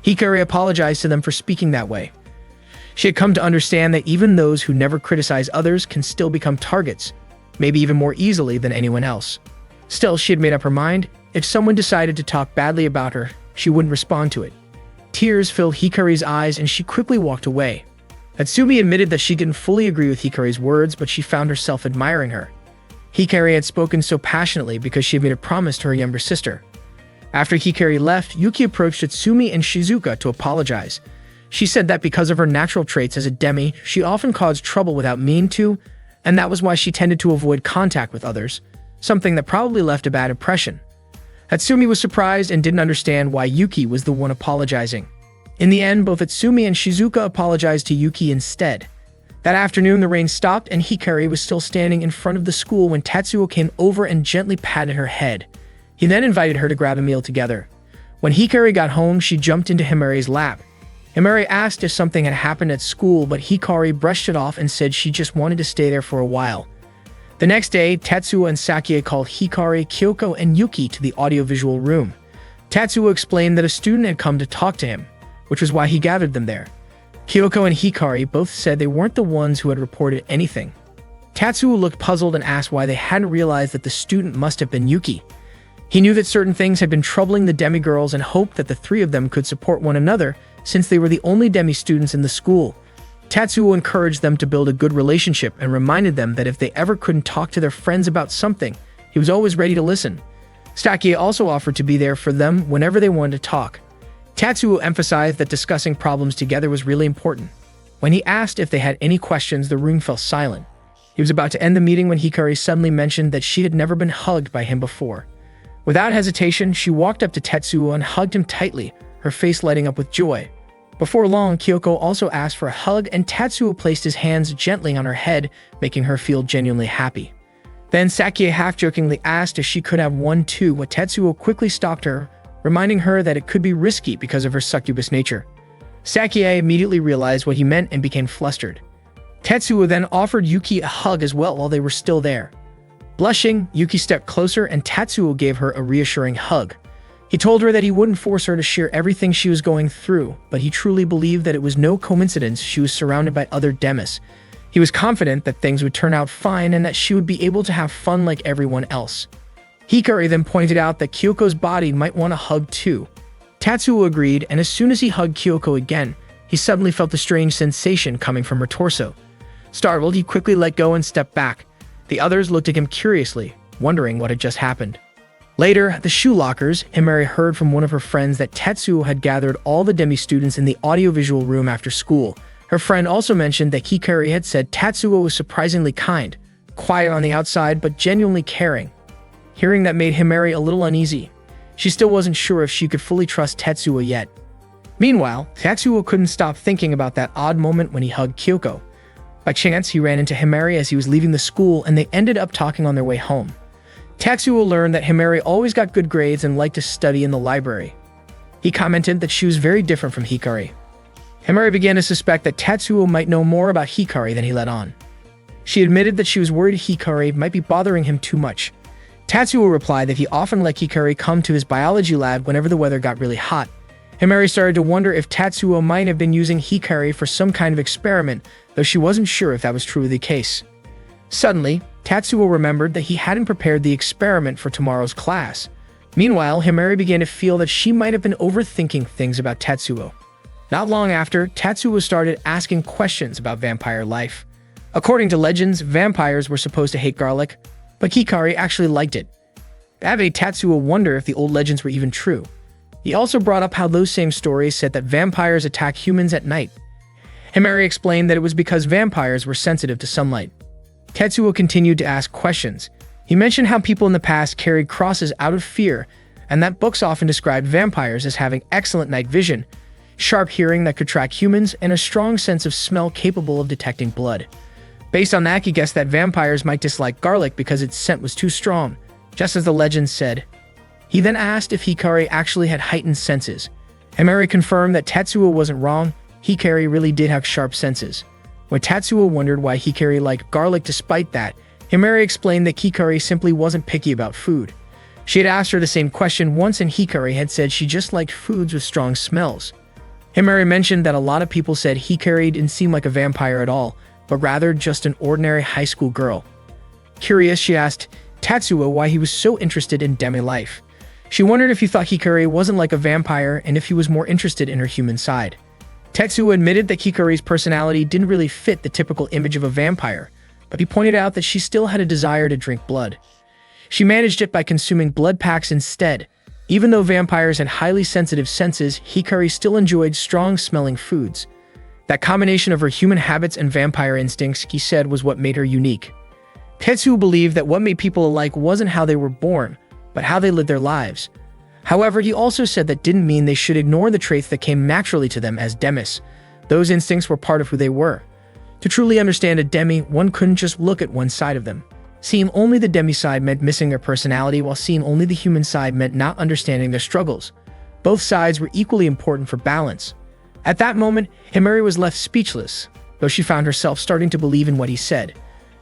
Hikari apologized to them for speaking that way. She had come to understand that even those who never criticize others can still become targets, maybe even more easily than anyone else. Still, she had made up her mind. If someone decided to talk badly about her, she wouldn't respond to it. Tears filled Hikari's eyes and she quickly walked away. Atsumi admitted that she didn't fully agree with Hikari's words, but she found herself admiring her. Hikari had spoken so passionately because she had made a promise to her younger sister. After Hikari left, Yuki approached Atsumi and Shizuka to apologize. She said that because of her natural traits as a demi, she often caused trouble without meaning to, and that was why she tended to avoid contact with others, something that probably left a bad impression. Atsumi was surprised and didn't understand why Yuki was the one apologizing. In the end, both Atsumi and Shizuka apologized to Yuki instead. That afternoon, the rain stopped and Hikari was still standing in front of the school when Tatsuo came over and gently patted her head. He then invited her to grab a meal together. When Hikari got home, she jumped into Himari's lap. Himari asked if something had happened at school, but Hikari brushed it off and said she just wanted to stay there for a while. The next day, Tatsuo and Sakie called Hikari, Kyoko, and Yuki to the audiovisual room. Tatsuo explained that a student had come to talk to him, which was why he gathered them there. Kyoko and Hikari both said they weren't the ones who had reported anything. Tatsuo looked puzzled and asked why they hadn't realized that the student must have been Yuki. He knew that certain things had been troubling the demi-girls and hoped that the three of them could support one another since they were the only demi-students in the school. Tatsuo encouraged them to build a good relationship and reminded them that if they ever couldn't talk to their friends about something, he was always ready to listen. Sakie also offered to be there for them whenever they wanted to talk. Tatsuo emphasized that discussing problems together was really important. When he asked if they had any questions, the room fell silent. He was about to end the meeting when Hikari suddenly mentioned that she had never been hugged by him before. Without hesitation, she walked up to Tetsuo and hugged him tightly, her face lighting up with joy. Before long, Kyoko also asked for a hug and Tatsuo placed his hands gently on her head, making her feel genuinely happy. Then Sakie half-jokingly asked if she could have one too, but Tetsuo quickly stopped her, reminding her that it could be risky because of her succubus nature. Sakie immediately realized what he meant and became flustered. Tetsuo then offered Yuki a hug as well while they were still there. Blushing, Yuki stepped closer and Tatsuo gave her a reassuring hug. He told her that he wouldn't force her to share everything she was going through, but he truly believed that it was no coincidence she was surrounded by other demis. He was confident that things would turn out fine and that she would be able to have fun like everyone else. Hikari then pointed out that Kyoko's body might want a hug too. Tatsuo agreed, and as soon as he hugged Kyoko again, he suddenly felt a strange sensation coming from her torso. Startled, he quickly let go and stepped back. The others looked at him curiously, wondering what had just happened. Later, at the shoe lockers, Himari heard from one of her friends that Tetsuo had gathered all the demi-students in the audiovisual room after school. Her friend also mentioned that Hikari had said Tatsuo was surprisingly kind, quiet on the outside but genuinely caring. Hearing that made Himari a little uneasy. She still wasn't sure if she could fully trust Tetsuo yet. Meanwhile, Tatsuo couldn't stop thinking about that odd moment when he hugged Kyoko. By chance, he ran into Himari as he was leaving the school and they ended up talking on their way home. Tatsuo learned that Himari always got good grades and liked to study in the library. He commented that she was very different from Hikari. Himari began to suspect that Tatsuo might know more about Hikari than he let on. She admitted that she was worried Hikari might be bothering him too much. Tatsuo replied that he often let Hikari come to his biology lab whenever the weather got really hot. Himari started to wonder if Tatsuo might have been using Hikari for some kind of experiment, though she wasn't sure if that was truly the case. Suddenly, Tatsuo remembered that he hadn't prepared the experiment for tomorrow's class. Meanwhile, Himari began to feel that she might have been overthinking things about Tatsuo. Not long after, Tatsuo started asking questions about vampire life. According to legends, vampires were supposed to hate garlic, but Hikari actually liked it. That made Tatsuo wonder if the old legends were even true. He also brought up how those same stories said that vampires attack humans at night. Himari explained that it was because vampires were sensitive to sunlight. Tetsuo continued to ask questions. He mentioned how people in the past carried crosses out of fear, and that books often described vampires as having excellent night vision, sharp hearing that could track humans, and a strong sense of smell capable of detecting blood. Based on that, he guessed that vampires might dislike garlic because its scent was too strong, just as the legend said. He then asked if Hikari actually had heightened senses. Himari confirmed that Tetsuo wasn't wrong. Hikari really did have sharp senses. When Tetsuo wondered why Hikari liked garlic despite that, Himari explained that Hikari simply wasn't picky about food. She had asked her the same question once, and Hikari had said she just liked foods with strong smells. Himari mentioned that a lot of people said Hikari didn't seem like a vampire at all, but rather just an ordinary high school girl. Curious, she asked Tetsuo why he was so interested in Demi life. She wondered if he thought Hikari wasn't like a vampire and if he was more interested in her human side. Tetsuo admitted that Hikari's personality didn't really fit the typical image of a vampire, but he pointed out that she still had a desire to drink blood. She managed it by consuming blood packs instead. Even though vampires had highly sensitive senses, Hikari still enjoyed strong-smelling foods. That combination of her human habits and vampire instincts, he said, was what made her unique. Tetsuo believed that what made people alike wasn't how they were born, but how they lived their lives. However, he also said that didn't mean they should ignore the traits that came naturally to them as Demis. Those instincts were part of who they were. To truly understand a Demi, one couldn't just look at one side of them. Seeing only the Demi side meant missing their personality, while seeing only the human side meant not understanding their struggles. Both sides were equally important for balance. At that moment, Himari was left speechless, though she found herself starting to believe in what he said.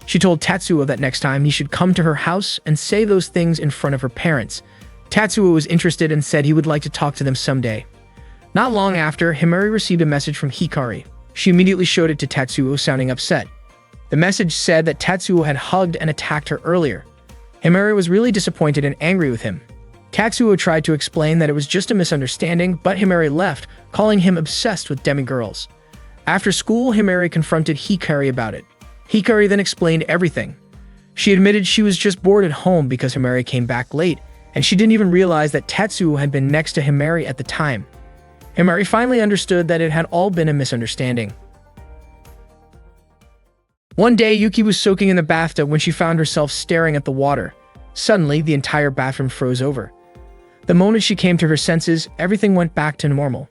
She told Tetsuo that next time he should come to her house and say those things in front of her parents. Tetsuo was interested and said he would like to talk to them someday. Not long after, Himari received a message from Hikari. She immediately showed it to Tetsuo, sounding upset. The message said that Tetsuo had hugged and attacked her earlier. Himari was really disappointed and angry with him. Tetsuo tried to explain that it was just a misunderstanding, but Himari left, calling him obsessed with demigirls. After school, Himari confronted Hikari about it. Hikari then explained everything. She admitted she was just bored at home because Himari came back late, and she didn't even realize that Tetsuo had been next to Himari at the time. Himari finally understood that it had all been a misunderstanding. One day, Yuki was soaking in the bathtub when she found herself staring at the water. Suddenly, the entire bathroom froze over. The moment she came to her senses, everything went back to normal.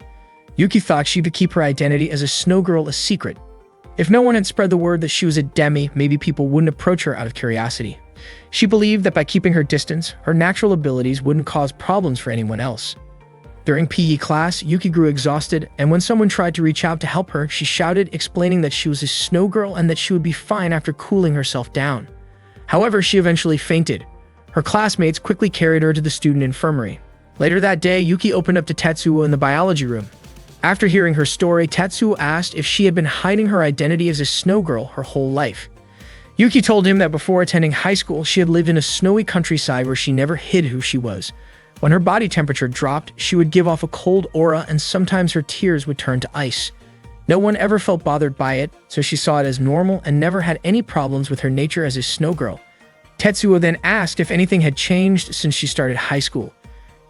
Yuki thought she could keep her identity as a snow girl a secret. If no one had spread the word that she was a Demi, maybe people wouldn't approach her out of curiosity. She believed that by keeping her distance, her natural abilities wouldn't cause problems for anyone else. During PE class, Yuki grew exhausted, and when someone tried to reach out to help her, she shouted, explaining that she was a snow girl and that she would be fine after cooling herself down. However, she eventually fainted. Her classmates quickly carried her to the student infirmary. Later that day, Yuki opened up to Tetsuo in the biology room. After hearing her story, Tetsuo asked if she had been hiding her identity as a snow girl her whole life. Yuki told him that before attending high school, she had lived in a snowy countryside where she never hid who she was. When her body temperature dropped, she would give off a cold aura, and sometimes her tears would turn to ice. No one ever felt bothered by it, so she saw it as normal and never had any problems with her nature as a snow girl. Tetsuo then asked if anything had changed since she started high school.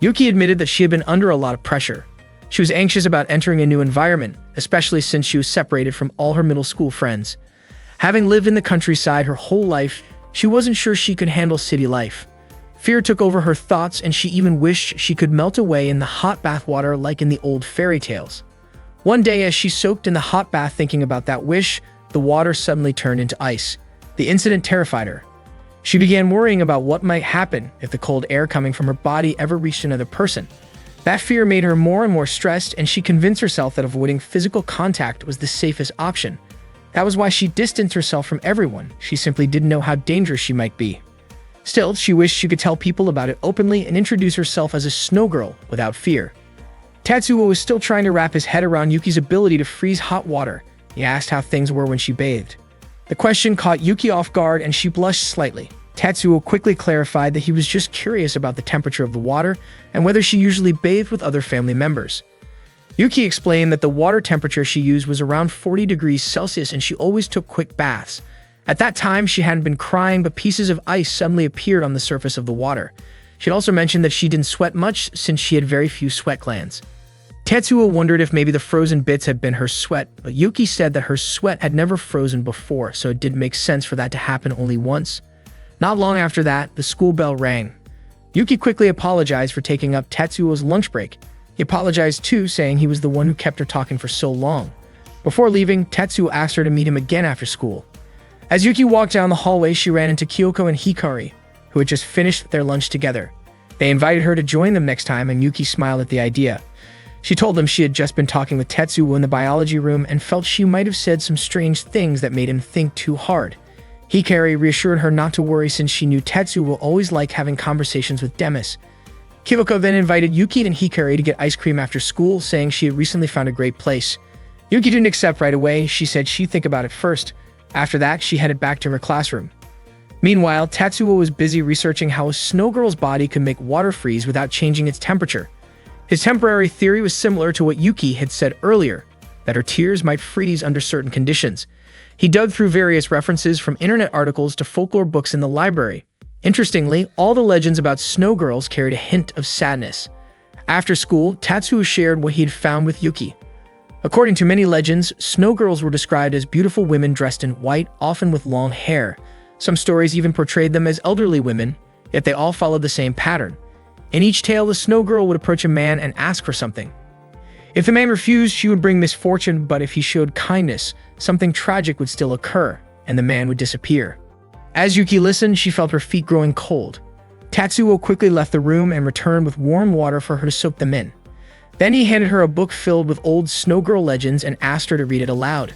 Yuki admitted that she had been under a lot of pressure. She was anxious about entering a new environment, especially since she was separated from all her middle school friends. Having lived in the countryside her whole life, she wasn't sure she could handle city life. Fear took over her thoughts, and she even wished she could melt away in the hot bath water like in the old fairy tales. One day, as she soaked in the hot bath thinking about that wish, the water suddenly turned into ice. The incident terrified her. She began worrying about what might happen if the cold air coming from her body ever reached another person. That fear made her more and more stressed, and she convinced herself that avoiding physical contact was the safest option. That was why she distanced herself from everyone. She simply didn't know how dangerous she might be. Still, she wished she could tell people about it openly and introduce herself as a snow girl without fear. Tetsuo was still trying to wrap his head around Yuki's ability to freeze hot water. He asked how things were when she bathed. The question caught Yuki off guard, and she blushed slightly. Tetsuo quickly clarified that he was just curious about the temperature of the water and whether she usually bathed with other family members. Yuki explained that the water temperature she used was around 40 degrees Celsius, and she always took quick baths. At that time, she hadn't been crying, but pieces of ice suddenly appeared on the surface of the water. She also mentioned that she didn't sweat much since she had very few sweat glands. Tetsuo wondered if maybe the frozen bits had been her sweat, but Yuki said that her sweat had never frozen before, so it didn't make sense for that to happen only once. Not long after that, the school bell rang. Yuki quickly apologized for taking up Tetsuo's lunch break. He apologized too, saying he was the one who kept her talking for so long. Before leaving, Tetsuo asked her to meet him again after school. As Yuki walked down the hallway, she ran into Kyoko and Hikari, who had just finished their lunch together. They invited her to join them next time, and Yuki smiled at the idea. She told them she had just been talking with Tetsuo in the biology room and felt she might have said some strange things that made him think too hard. Hikari reassured her not to worry since she knew Tetsuo will always like having conversations with Demis. Kyoko then invited Yuki and Hikari to get ice cream after school, saying she had recently found a great place. Yuki didn't accept right away. She said she'd think about it first. After that, she headed back to her classroom. Meanwhile, Tetsuo was busy researching how a snow girl's body could make water freeze without changing its temperature. His temporary theory was similar to what Yuki had said earlier, that her tears might freeze under certain conditions. He dug through various references from internet articles to folklore books in the library. Interestingly, all the legends about snow girls carried a hint of sadness. After school, Tetsuo shared what he had found with Yuki. According to many legends, snow girls were described as beautiful women dressed in white, often with long hair. Some stories even portrayed them as elderly women, yet they all followed the same pattern. In each tale, the snow girl would approach a man and ask for something. If the man refused, she would bring misfortune, but if he showed kindness, something tragic would still occur, and the man would disappear. As Yuki listened, she felt her feet growing cold. Tetsuo quickly left the room and returned with warm water for her to soak them in. Then he handed her a book filled with old snow girl legends and asked her to read it aloud.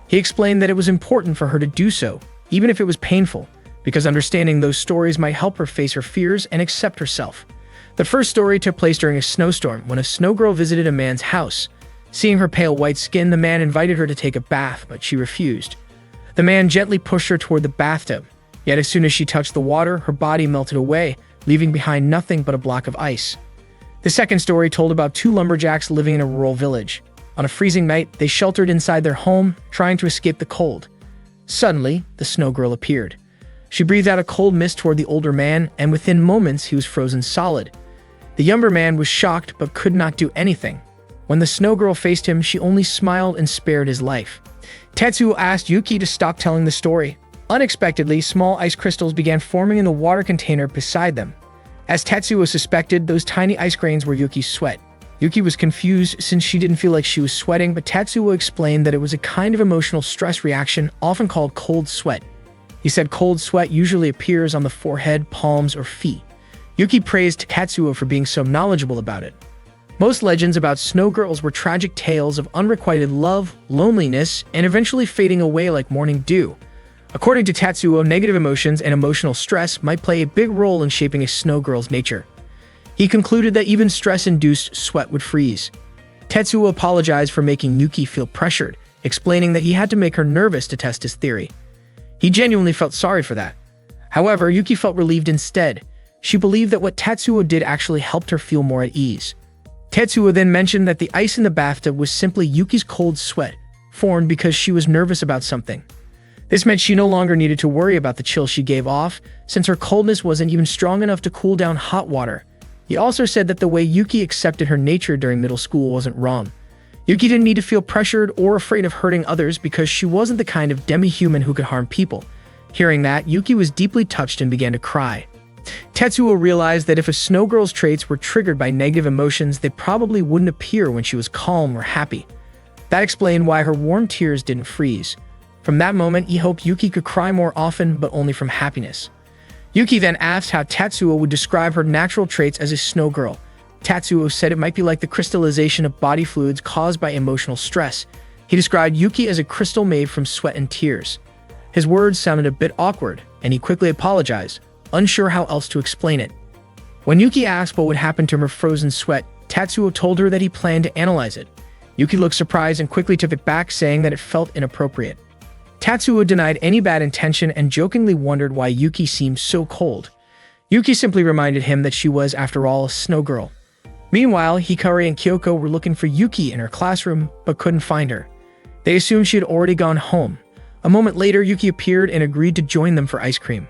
He explained that it was important for her to do so, even if it was painful, because understanding those stories might help her face her fears and accept herself. The first story took place during a snowstorm when a snow girl visited a man's house. Seeing her pale white skin, the man invited her to take a bath, but she refused. The man gently pushed her toward the bathtub, yet as soon as she touched the water, her body melted away, leaving behind nothing but a block of ice. The second story told about two lumberjacks living in a rural village. On a freezing night, they sheltered inside their home, trying to escape the cold. Suddenly, the snow girl appeared. She breathed out a cold mist toward the older man, and within moments, he was frozen solid. The younger man was shocked but could not do anything. When the snow girl faced him, she only smiled and spared his life. Tetsuo asked Yuki to stop telling the story. Unexpectedly, small ice crystals began forming in the water container beside them. As Tetsuo suspected, those tiny ice grains were Yuki's sweat. Yuki was confused since she didn't feel like she was sweating, but Tetsuo explained that it was a kind of emotional stress reaction, often called cold sweat. He said cold sweat usually appears on the forehead, palms, or feet. Yuki praised Tetsuo for being so knowledgeable about it. Most legends about snow girls were tragic tales of unrequited love, loneliness, and eventually fading away like morning dew. According to Tetsuo, negative emotions and emotional stress might play a big role in shaping a snow girl's nature. He concluded that even stress-induced sweat would freeze. Tetsuo apologized for making Yuki feel pressured, explaining that he had to make her nervous to test his theory. He genuinely felt sorry for that. However, Yuki felt relieved instead. She believed that what Tetsuo did actually helped her feel more at ease. Tetsuo then mentioned that the ice in the bathtub was simply Yuki's cold sweat, formed because she was nervous about something. This meant she no longer needed to worry about the chill she gave off, since her coldness wasn't even strong enough to cool down hot water. He also said that the way Yuki accepted her nature during middle school wasn't wrong. Yuki didn't need to feel pressured or afraid of hurting others because she wasn't the kind of demi-human who could harm people. Hearing that, Yuki was deeply touched and began to cry. Tetsuo realized that if a snow girl's traits were triggered by negative emotions, they probably wouldn't appear when she was calm or happy. That explained why her warm tears didn't freeze. From that moment, he hoped Yuki could cry more often, but only from happiness. Yuki then asked how Tetsuo would describe her natural traits as a snow girl. Tetsuo said it might be like the crystallization of body fluids caused by emotional stress. He described Yuki as a crystal made from sweat and tears. His words sounded a bit awkward, and he quickly apologized, unsure how else to explain it. When Yuki asked what would happen to her frozen sweat, Tetsuo told her that he planned to analyze it. Yuki looked surprised and quickly took it back, saying that it felt inappropriate. Tetsuo denied any bad intention and jokingly wondered why Yuki seemed so cold. Yuki simply reminded him that she was, after all, a snow girl. Meanwhile, Hikari and Kyoko were looking for Yuki in her classroom, but couldn't find her. They assumed she had already gone home. A moment later, Yuki appeared and agreed to join them for ice cream.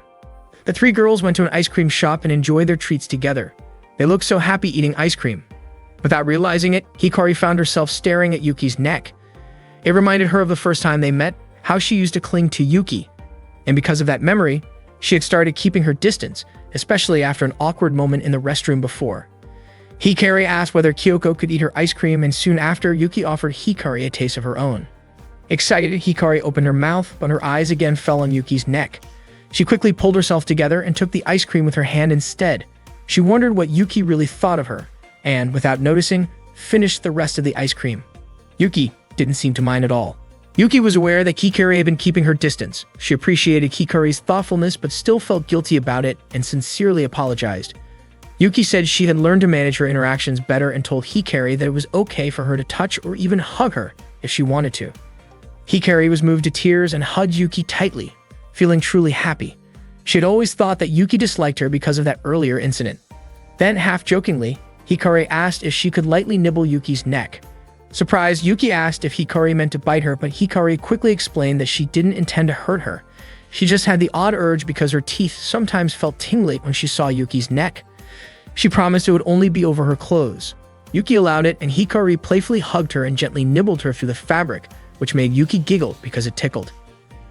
The three girls went to an ice cream shop and enjoyed their treats together. They looked so happy eating ice cream. Without realizing it, Hikari found herself staring at Yuki's neck. It reminded her of the first time they met, how she used to cling to Yuki. And because of that memory, she had started keeping her distance, especially after an awkward moment in the restroom before. Hikari asked whether Kyoko could eat her ice cream, and soon after, Yuki offered Hikari a taste of her own. Excited, Hikari opened her mouth, but her eyes again fell on Yuki's neck. She quickly pulled herself together and took the ice cream with her hand instead. She wondered what Yuki really thought of her, and, without noticing, finished the rest of the ice cream. Yuki didn't seem to mind at all. Yuki was aware that Hikari had been keeping her distance. She appreciated Hikari's thoughtfulness but still felt guilty about it and sincerely apologized. Yuki said she had learned to manage her interactions better and told Hikari that it was okay for her to touch or even hug her if she wanted to. Hikari was moved to tears and hugged Yuki tightly, feeling truly happy. She had always thought that Yuki disliked her because of that earlier incident. Then, half-jokingly, Hikari asked if she could lightly nibble Yuki's neck. Surprised, Yuki asked if Hikari meant to bite her, but Hikari quickly explained that she didn't intend to hurt her. She just had the odd urge because her teeth sometimes felt tingly when she saw Yuki's neck. She promised it would only be over her clothes. Yuki allowed it, and Hikari playfully hugged her and gently nibbled her through the fabric, which made Yuki giggle because it tickled.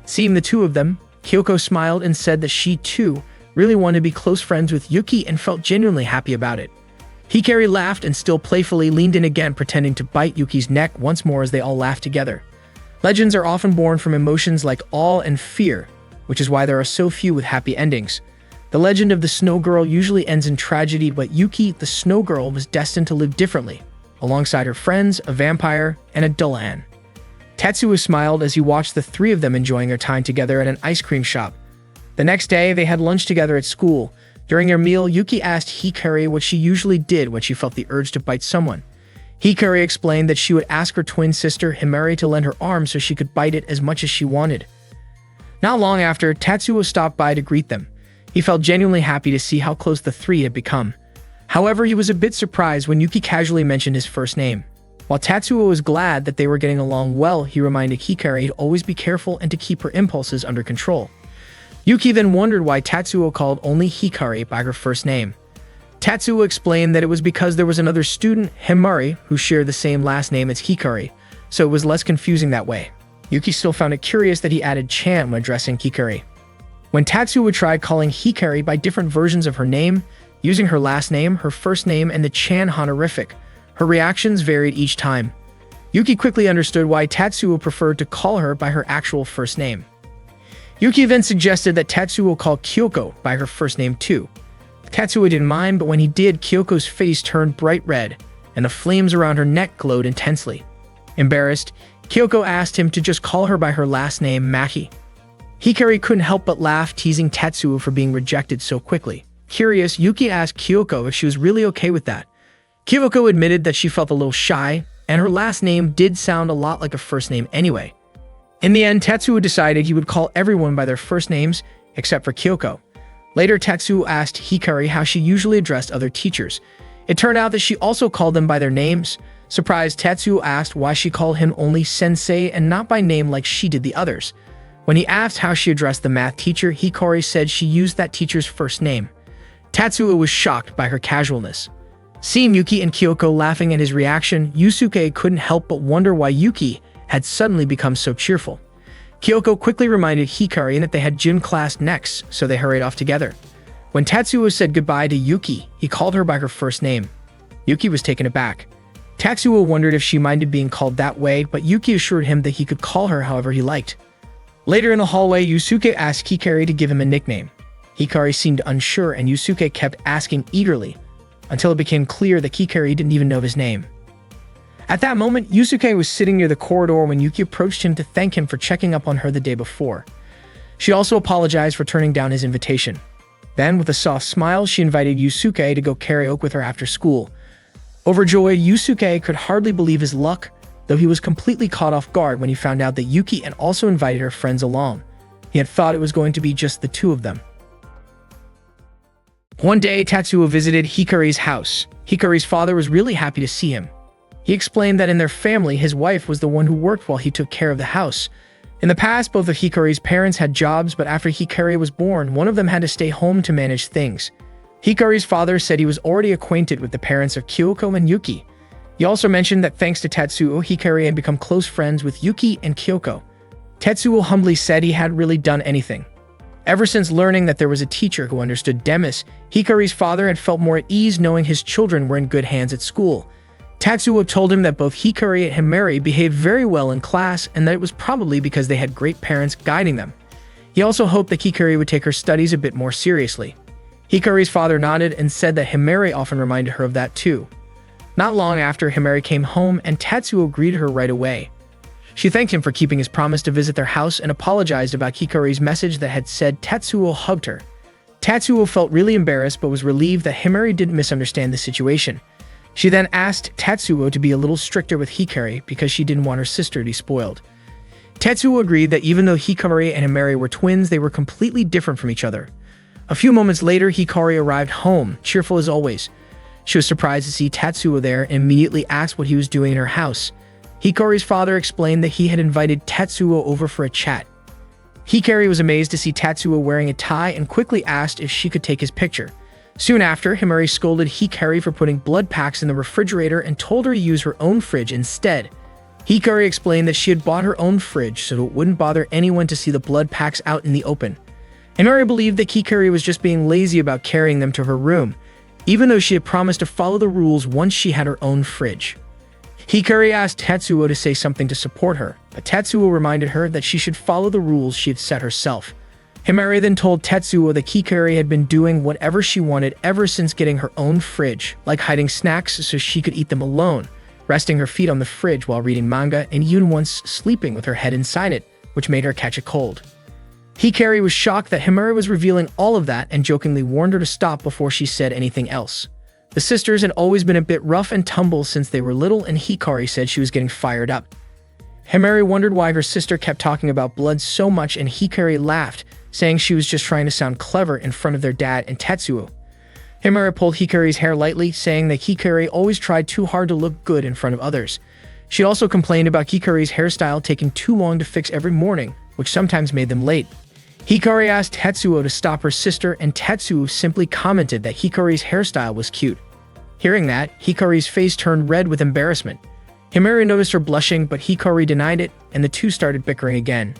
Seeing the two of them, Kyoko smiled and said that she, too, really wanted to be close friends with Yuki and felt genuinely happy about it. Hikari laughed and still playfully leaned in again, pretending to bite Yuki's neck once more as they all laughed together. Legends are often born from emotions like awe and fear, which is why there are so few with happy endings. The legend of the Snow Girl usually ends in tragedy, but Yuki, the Snow Girl, was destined to live differently, alongside her friends, a vampire, and a Dullahan. Tetsuo smiled as he watched the three of them enjoying their time together at an ice cream shop. The next day, they had lunch together at school. During their meal, Yuki asked Hikari what she usually did when she felt the urge to bite someone. Hikari explained that she would ask her twin sister Himari to lend her arm so she could bite it as much as she wanted. Not long after, Tetsuo stopped by to greet them. He felt genuinely happy to see how close the three had become. However, he was a bit surprised when Yuki casually mentioned his first name. While Tetsuo was glad that they were getting along well, he reminded Hikari to always be careful and to keep her impulses under control. Yuki then wondered why Tetsuo called only Hikari by her first name. Tetsuo explained that it was because there was another student, Himari, who shared the same last name as Hikari, so it was less confusing that way. Yuki still found it curious that he added Chan when addressing Hikari. When Tetsuo tried calling Hikari by different versions of her name, using her last name, her first name, and the Chan honorific, her reactions varied each time. Yuki quickly understood why Tetsuo preferred to call her by her actual first name. Yuki then suggested that Tetsuo call Kyoko by her first name too. Tetsuo didn't mind, but when he did, Kyoko's face turned bright red, and the flames around her neck glowed intensely. Embarrassed, Kyoko asked him to just call her by her last name, Maki. Hikari couldn't help but laugh, teasing Tetsuo for being rejected so quickly. Curious, Yuki asked Kyoko if she was really okay with that. Kyoko admitted that she felt a little shy, and her last name did sound a lot like a first name anyway. In the end, Tetsuo decided he would call everyone by their first names, except for Kyoko. Later, Tetsuo asked Hikari how she usually addressed other teachers. It turned out that she also called them by their names. Surprised, Tetsuo asked why she called him only sensei and not by name like she did the others. When he asked how she addressed the math teacher, Hikari said she used that teacher's first name. Tetsuo was shocked by her casualness. Seeing Yuki and Kyoko laughing at his reaction, Yusuke couldn't help but wonder why Yuki had suddenly become so cheerful. Kyoko quickly reminded Hikari that they had gym class next, so they hurried off together. When Tetsuo said goodbye to Yuki, he called her by her first name. Yuki was taken aback. Tetsuo wondered if she minded being called that way, but Yuki assured him that he could call her however he liked. Later in the hallway, Yusuke asked Hikari to give him a nickname. Hikari seemed unsure, and Yusuke kept asking eagerly, until it became clear that Hikari didn't even know his name. At that moment, Yusuke was sitting near the corridor when Yuki approached him to thank him for checking up on her the day before. She also apologized for turning down his invitation. Then, with a soft smile, she invited Yusuke to go karaoke with her after school. Overjoyed, Yusuke could hardly believe his luck, though he was completely caught off guard when he found out that Yuki had also invited her friends along. He had thought it was going to be just the two of them. One day, Tetsuo visited Hikari's house. Hikari's father was really happy to see him. He explained that in their family, his wife was the one who worked while he took care of the house. In the past, both of Hikari's parents had jobs, but after Hikari was born, one of them had to stay home to manage things. Hikari's father said he was already acquainted with the parents of Kyoko and Yuki. He also mentioned that thanks to Tetsuo, Hikari had become close friends with Yuki and Kyoko. Tetsuo humbly said he hadn't really done anything. Ever since learning that there was a teacher who understood Demis, Hikari's father had felt more at ease knowing his children were in good hands at school. Tatsuo told him that both Hikari and Himari behaved very well in class and that it was probably because they had great parents guiding them. He also hoped that Hikari would take her studies a bit more seriously. Hikari's father nodded and said that Himari often reminded her of that too. Not long after, Himari came home and Tatsuo greeted her right away. She thanked him for keeping his promise to visit their house and apologized about Hikari's message that had said Tatsuo hugged her. Tatsuo felt really embarrassed but was relieved that Himari didn't misunderstand the situation. She then asked Tatsuo to be a little stricter with Hikari because she didn't want her sister to be spoiled. Tatsuo agreed that even though Hikari and Himari were twins, they were completely different from each other. A few moments later, Hikari arrived home, cheerful as always. She was surprised to see Tatsuo there and immediately asked what he was doing in her house. Hikari's father explained that he had invited Tatsuo over for a chat. Hikari was amazed to see Tatsuo wearing a tie and quickly asked if she could take his picture. Soon after, Himari scolded Hikari for putting blood packs in the refrigerator and told her to use her own fridge instead. Hikari explained that she had bought her own fridge so it wouldn't bother anyone to see the blood packs out in the open. Himari believed that Hikari was just being lazy about carrying them to her room, even though she had promised to follow the rules once she had her own fridge. Hikari asked Tatsuo to say something to support her, but Tatsuo reminded her that she should follow the rules she had set herself. Himari then told Tatsuo that Hikari had been doing whatever she wanted ever since getting her own fridge, like hiding snacks so she could eat them alone, resting her feet on the fridge while reading manga, and even once sleeping with her head inside it, which made her catch a cold. Hikari was shocked that Himari was revealing all of that and jokingly warned her to stop before she said anything else. The sisters had always been a bit rough and tumble since they were little, and Hikari said she was getting fired up. Himari wondered why her sister kept talking about blood so much, and Hikari laughed, saying she was just trying to sound clever in front of their dad and Tatsuo. Himari pulled Hikari's hair lightly, saying that Hikari always tried too hard to look good in front of others. She also complained about Hikari's hairstyle taking too long to fix every morning, which sometimes made them late. Hikari asked Tatsuo to stop her sister, and Tatsuo simply commented that Hikari's hairstyle was cute. Hearing that, Hikari's face turned red with embarrassment. Himari noticed her blushing, but Hikari denied it, and the two started bickering again.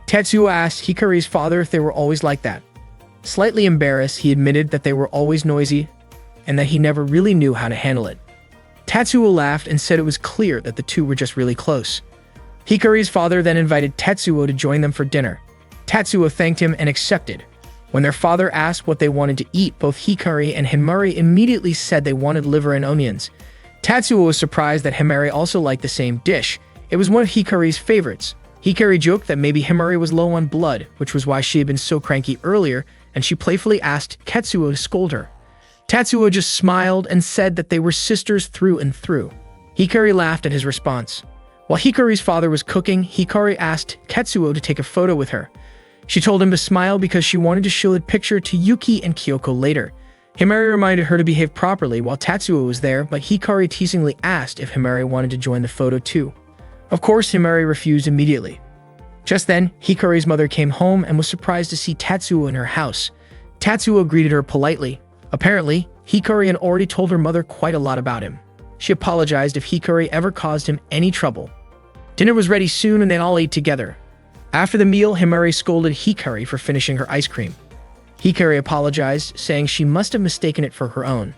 Tatsuo asked Hikari's father if they were always like that. Slightly embarrassed, he admitted that they were always noisy, and that he never really knew how to handle it. Tatsuo laughed and said it was clear that the two were just really close. Hikari's father then invited Tatsuo to join them for dinner. Tatsuo thanked him and accepted. When their father asked what they wanted to eat, both Hikari and Himari immediately said they wanted liver and onions. Tatsuo was surprised that Himari also liked the same dish. It was one of Hikari's favorites. Hikari joked that maybe Himari was low on blood, which was why she had been so cranky earlier, and she playfully asked Tatsuo to scold her. Tatsuo just smiled and said that they were sisters through and through. Hikari laughed at his response. While Hikari's father was cooking, Hikari asked Tatsuo to take a photo with her. She told him to smile because she wanted to show the picture to Yuki and Kyoko later. Himari reminded her to behave properly while Tatsuo was there, but Hikari teasingly asked if Himari wanted to join the photo too. Of course, Himari refused immediately. Just then, Hikari's mother came home and was surprised to see Tatsuo in her house. Tatsuo greeted her politely. Apparently, Hikari had already told her mother quite a lot about him. She apologized if Hikari ever caused him any trouble. Dinner was ready soon and they all ate together. After the meal, Himari scolded Hikari for finishing her ice cream. Hikari apologized, saying she must have mistaken it for her own.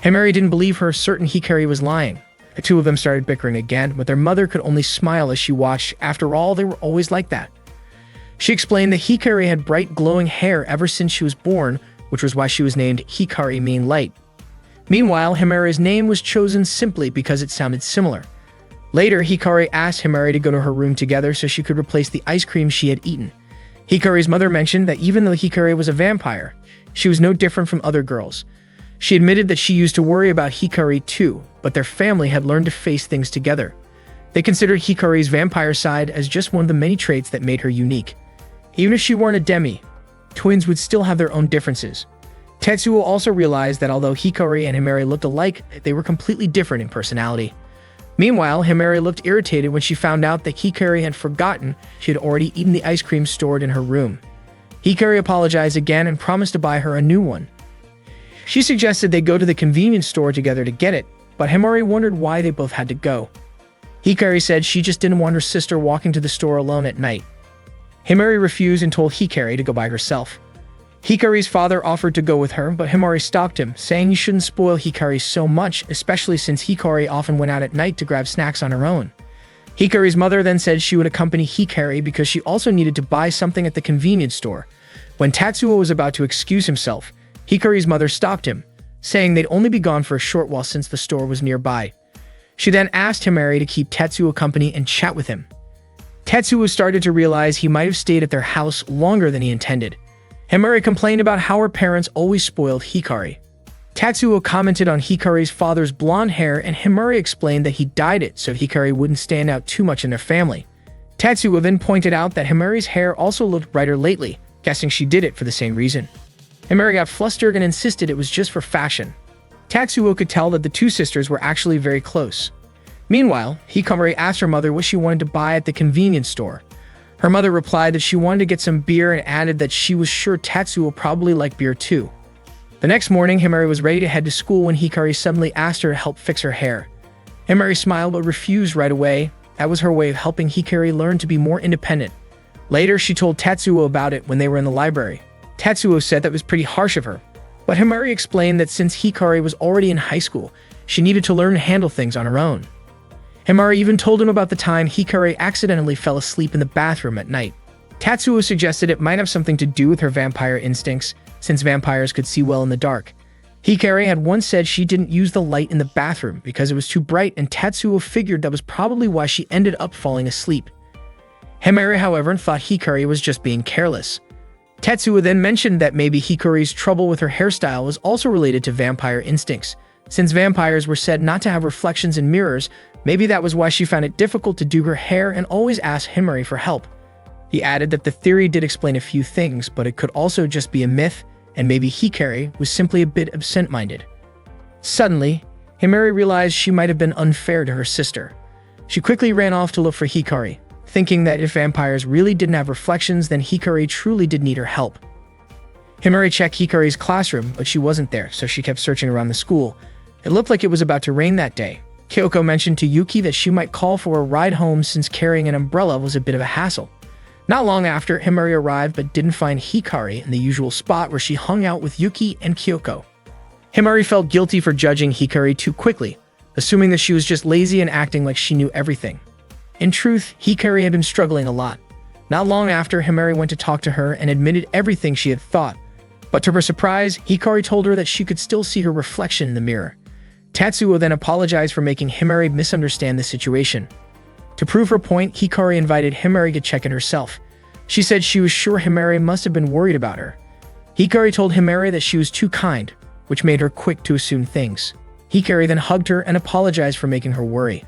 Himari didn't believe her, certain Hikari was lying. The two of them started bickering again, but their mother could only smile as she watched. After all, they were always like that. She explained that Hikari had bright glowing hair ever since she was born, which was why she was named Hikari, meaning light. Meanwhile, Himari's name was chosen simply because it sounded similar. Later, Hikari asked Himari to go to her room together so she could replace the ice cream she had eaten. Hikari's mother mentioned that even though Hikari was a vampire, she was no different from other girls. She admitted that she used to worry about Hikari too, but their family had learned to face things together. They considered Hikari's vampire side as just one of the many traits that made her unique. Even if she weren't a demi, twins would still have their own differences. Tetsuo also realized that although Hikari and Himari looked alike, they were completely different in personality. Meanwhile, Himari looked irritated when she found out that Hikari had forgotten she had already eaten the ice cream stored in her room. Hikari apologized again and promised to buy her a new one. She suggested they go to the convenience store together to get it, but Himari wondered why they both had to go. Hikari said she just didn't want her sister walking to the store alone at night. Himari refused and told Hikari to go by herself. Hikari's father offered to go with her, but Himari stopped him, saying he shouldn't spoil Hikari so much, especially since Hikari often went out at night to grab snacks on her own. Hikari's mother then said she would accompany Hikari because she also needed to buy something at the convenience store. When Tatsuo was about to excuse himself, Hikari's mother stopped him, saying they'd only be gone for a short while since the store was nearby. She then asked Himari to keep Tatsuo company and chat with him. Tatsuo started to realize he might have stayed at their house longer than he intended. Himari complained about how her parents always spoiled Hikari. Tatsuo commented on Hikari's father's blonde hair, and Himari explained that he dyed it so Hikari wouldn't stand out too much in their family. Tatsuo then pointed out that Himari's hair also looked brighter lately, guessing she did it for the same reason. Himari got flustered and insisted it was just for fashion. Tatsuo could tell that the two sisters were actually very close. Meanwhile, Hikari asked her mother what she wanted to buy at the convenience store. Her mother replied that she wanted to get some beer and added that she was sure Tatsuo probably liked beer too. The next morning, Himari was ready to head to school when Hikari suddenly asked her to help fix her hair. Himari smiled but refused right away. That was her way of helping Hikari learn to be more independent. Later, she told Tatsuo about it when they were in the library. Tatsuo said that was pretty harsh of her, but Himari explained that since Hikari was already in high school, she needed to learn to handle things on her own. Himari even told him about the time Hikari accidentally fell asleep in the bathroom at night. Tatsuo suggested it might have something to do with her vampire instincts, since vampires could see well in the dark. Hikari had once said she didn't use the light in the bathroom because it was too bright, and Tatsuo figured that was probably why she ended up falling asleep. Himari, however, thought Hikari was just being careless. Tatsuo then mentioned that maybe Hikari's trouble with her hairstyle was also related to vampire instincts. Since vampires were said not to have reflections in mirrors, maybe that was why she found it difficult to do her hair and always asked Himari for help. He added that the theory did explain a few things, but it could also just be a myth, and maybe Hikari was simply a bit absent-minded. Suddenly, Himari realized she might have been unfair to her sister. She quickly ran off to look for Hikari, thinking that if vampires really didn't have reflections, then Hikari truly did need her help. Himari checked Hikari's classroom, but she wasn't there, so she kept searching around the school. It looked like it was about to rain that day. Kyoko mentioned to Yuki that she might call for a ride home since carrying an umbrella was a bit of a hassle. Not long after, Himari arrived but didn't find Hikari in the usual spot where she hung out with Yuki and Kyoko. Himari felt guilty for judging Hikari too quickly, assuming that she was just lazy and acting like she knew everything. In truth, Hikari had been struggling a lot. Not long after, Himari went to talk to her and admitted everything she had thought. But to her surprise, Hikari told her that she could still see her reflection in the mirror. Tatsuo then apologized for making Himari misunderstand the situation. To prove her point, Hikari invited Himari to check in herself. She said she was sure Himari must have been worried about her. Hikari told Himari that she was too kind, which made her quick to assume things. Hikari then hugged her and apologized for making her worry.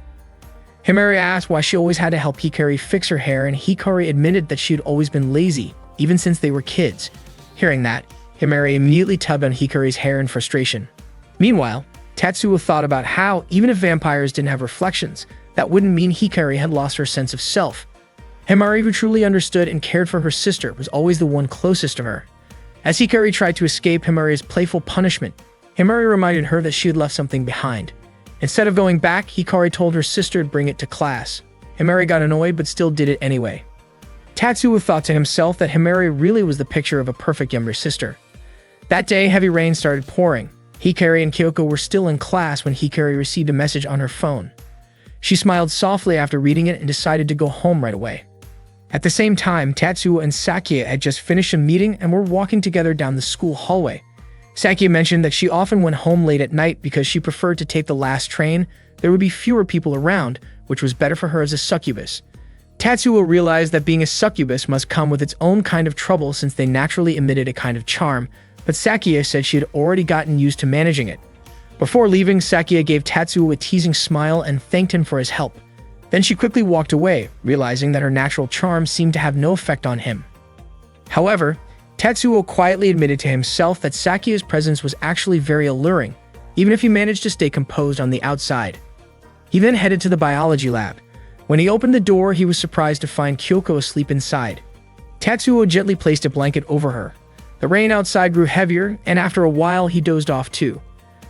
Himari asked why she always had to help Hikari fix her hair, and Hikari admitted that she had always been lazy, even since they were kids. Hearing that, Himari immediately tugged on Hikari's hair in frustration. Meanwhile, Tatsuo thought about how, even if vampires didn't have reflections, that wouldn't mean Hikari had lost her sense of self. Himari, who truly understood and cared for her sister, was always the one closest to her. As Hikari tried to escape Himari's playful punishment, Himari reminded her that she had left something behind. Instead of going back, Hikari told her sister to bring it to class. Himari got annoyed but still did it anyway. Tatsuo thought to himself that Himari really was the picture of a perfect younger sister. That day, heavy rain started pouring. Hikari and Kyoko were still in class when Hikari received a message on her phone. She smiled softly after reading it and decided to go home right away. At the same time, Tatsuo and Sakia had just finished a meeting and were walking together down the school hallway. Sakia mentioned that she often went home late at night because she preferred to take the last train. There would be fewer people around, which was better for her as a succubus. Tatsuo realized that being a succubus must come with its own kind of trouble since they naturally emitted a kind of charm, but Sakia said she had already gotten used to managing it. Before leaving, Sakia gave Tatsuo a teasing smile and thanked him for his help. Then she quickly walked away, realizing that her natural charm seemed to have no effect on him. However, Tatsuo quietly admitted to himself that Sakia's presence was actually very alluring, even if he managed to stay composed on the outside. He then headed to the biology lab. When he opened the door, he was surprised to find Kyoko asleep inside. Tatsuo gently placed a blanket over her. The rain outside grew heavier, and after a while, he dozed off too.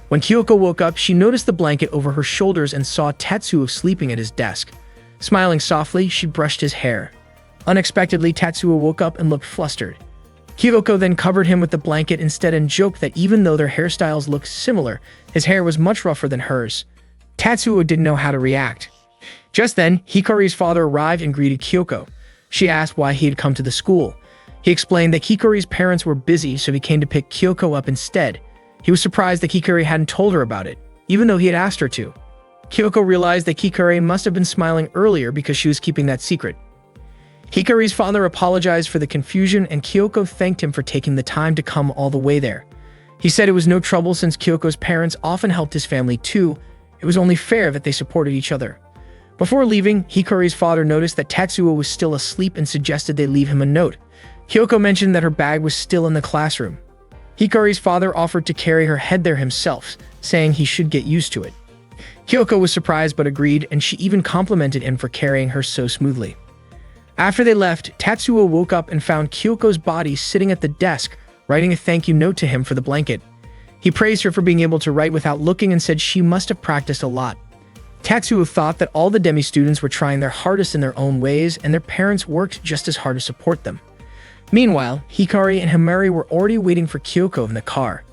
When Kyoko woke up, she noticed the blanket over her shoulders and saw Tatsuo sleeping at his desk. Smiling softly, she brushed his hair. Unexpectedly, Tatsuo woke up and looked flustered. Kyoko then covered him with the blanket instead and joked that even though their hairstyles looked similar, his hair was much rougher than hers. Tatsuo didn't know how to react. Just then, Hikari's father arrived and greeted Kyoko. She asked why he had come to the school. He explained that Hikari's parents were busy, so he came to pick Kyoko up instead. He was surprised that Hikari hadn't told her about it, even though he had asked her to. Kyoko realized that Hikari must have been smiling earlier because she was keeping that secret. Hikari's father apologized for the confusion, and Kyoko thanked him for taking the time to come all the way there. He said it was no trouble since Kyoko's parents often helped his family too. It was only fair that they supported each other. Before leaving, Hikari's father noticed that Tatsuo was still asleep and suggested they leave him a note. Kyoko mentioned that her bag was still in the classroom. Hikari's father offered to carry her head there himself, saying he should get used to it. Kyoko was surprised but agreed, and she even complimented him for carrying her so smoothly. After they left, Tatsuo woke up and found Kyoko's body sitting at the desk, writing a thank you note to him for the blanket. He praised her for being able to write without looking and said she must have practiced a lot. Tatsuo thought that all the Demi students were trying their hardest in their own ways, and their parents worked just as hard to support them. Meanwhile, Hikari and Himari were already waiting for Kyoko in the car.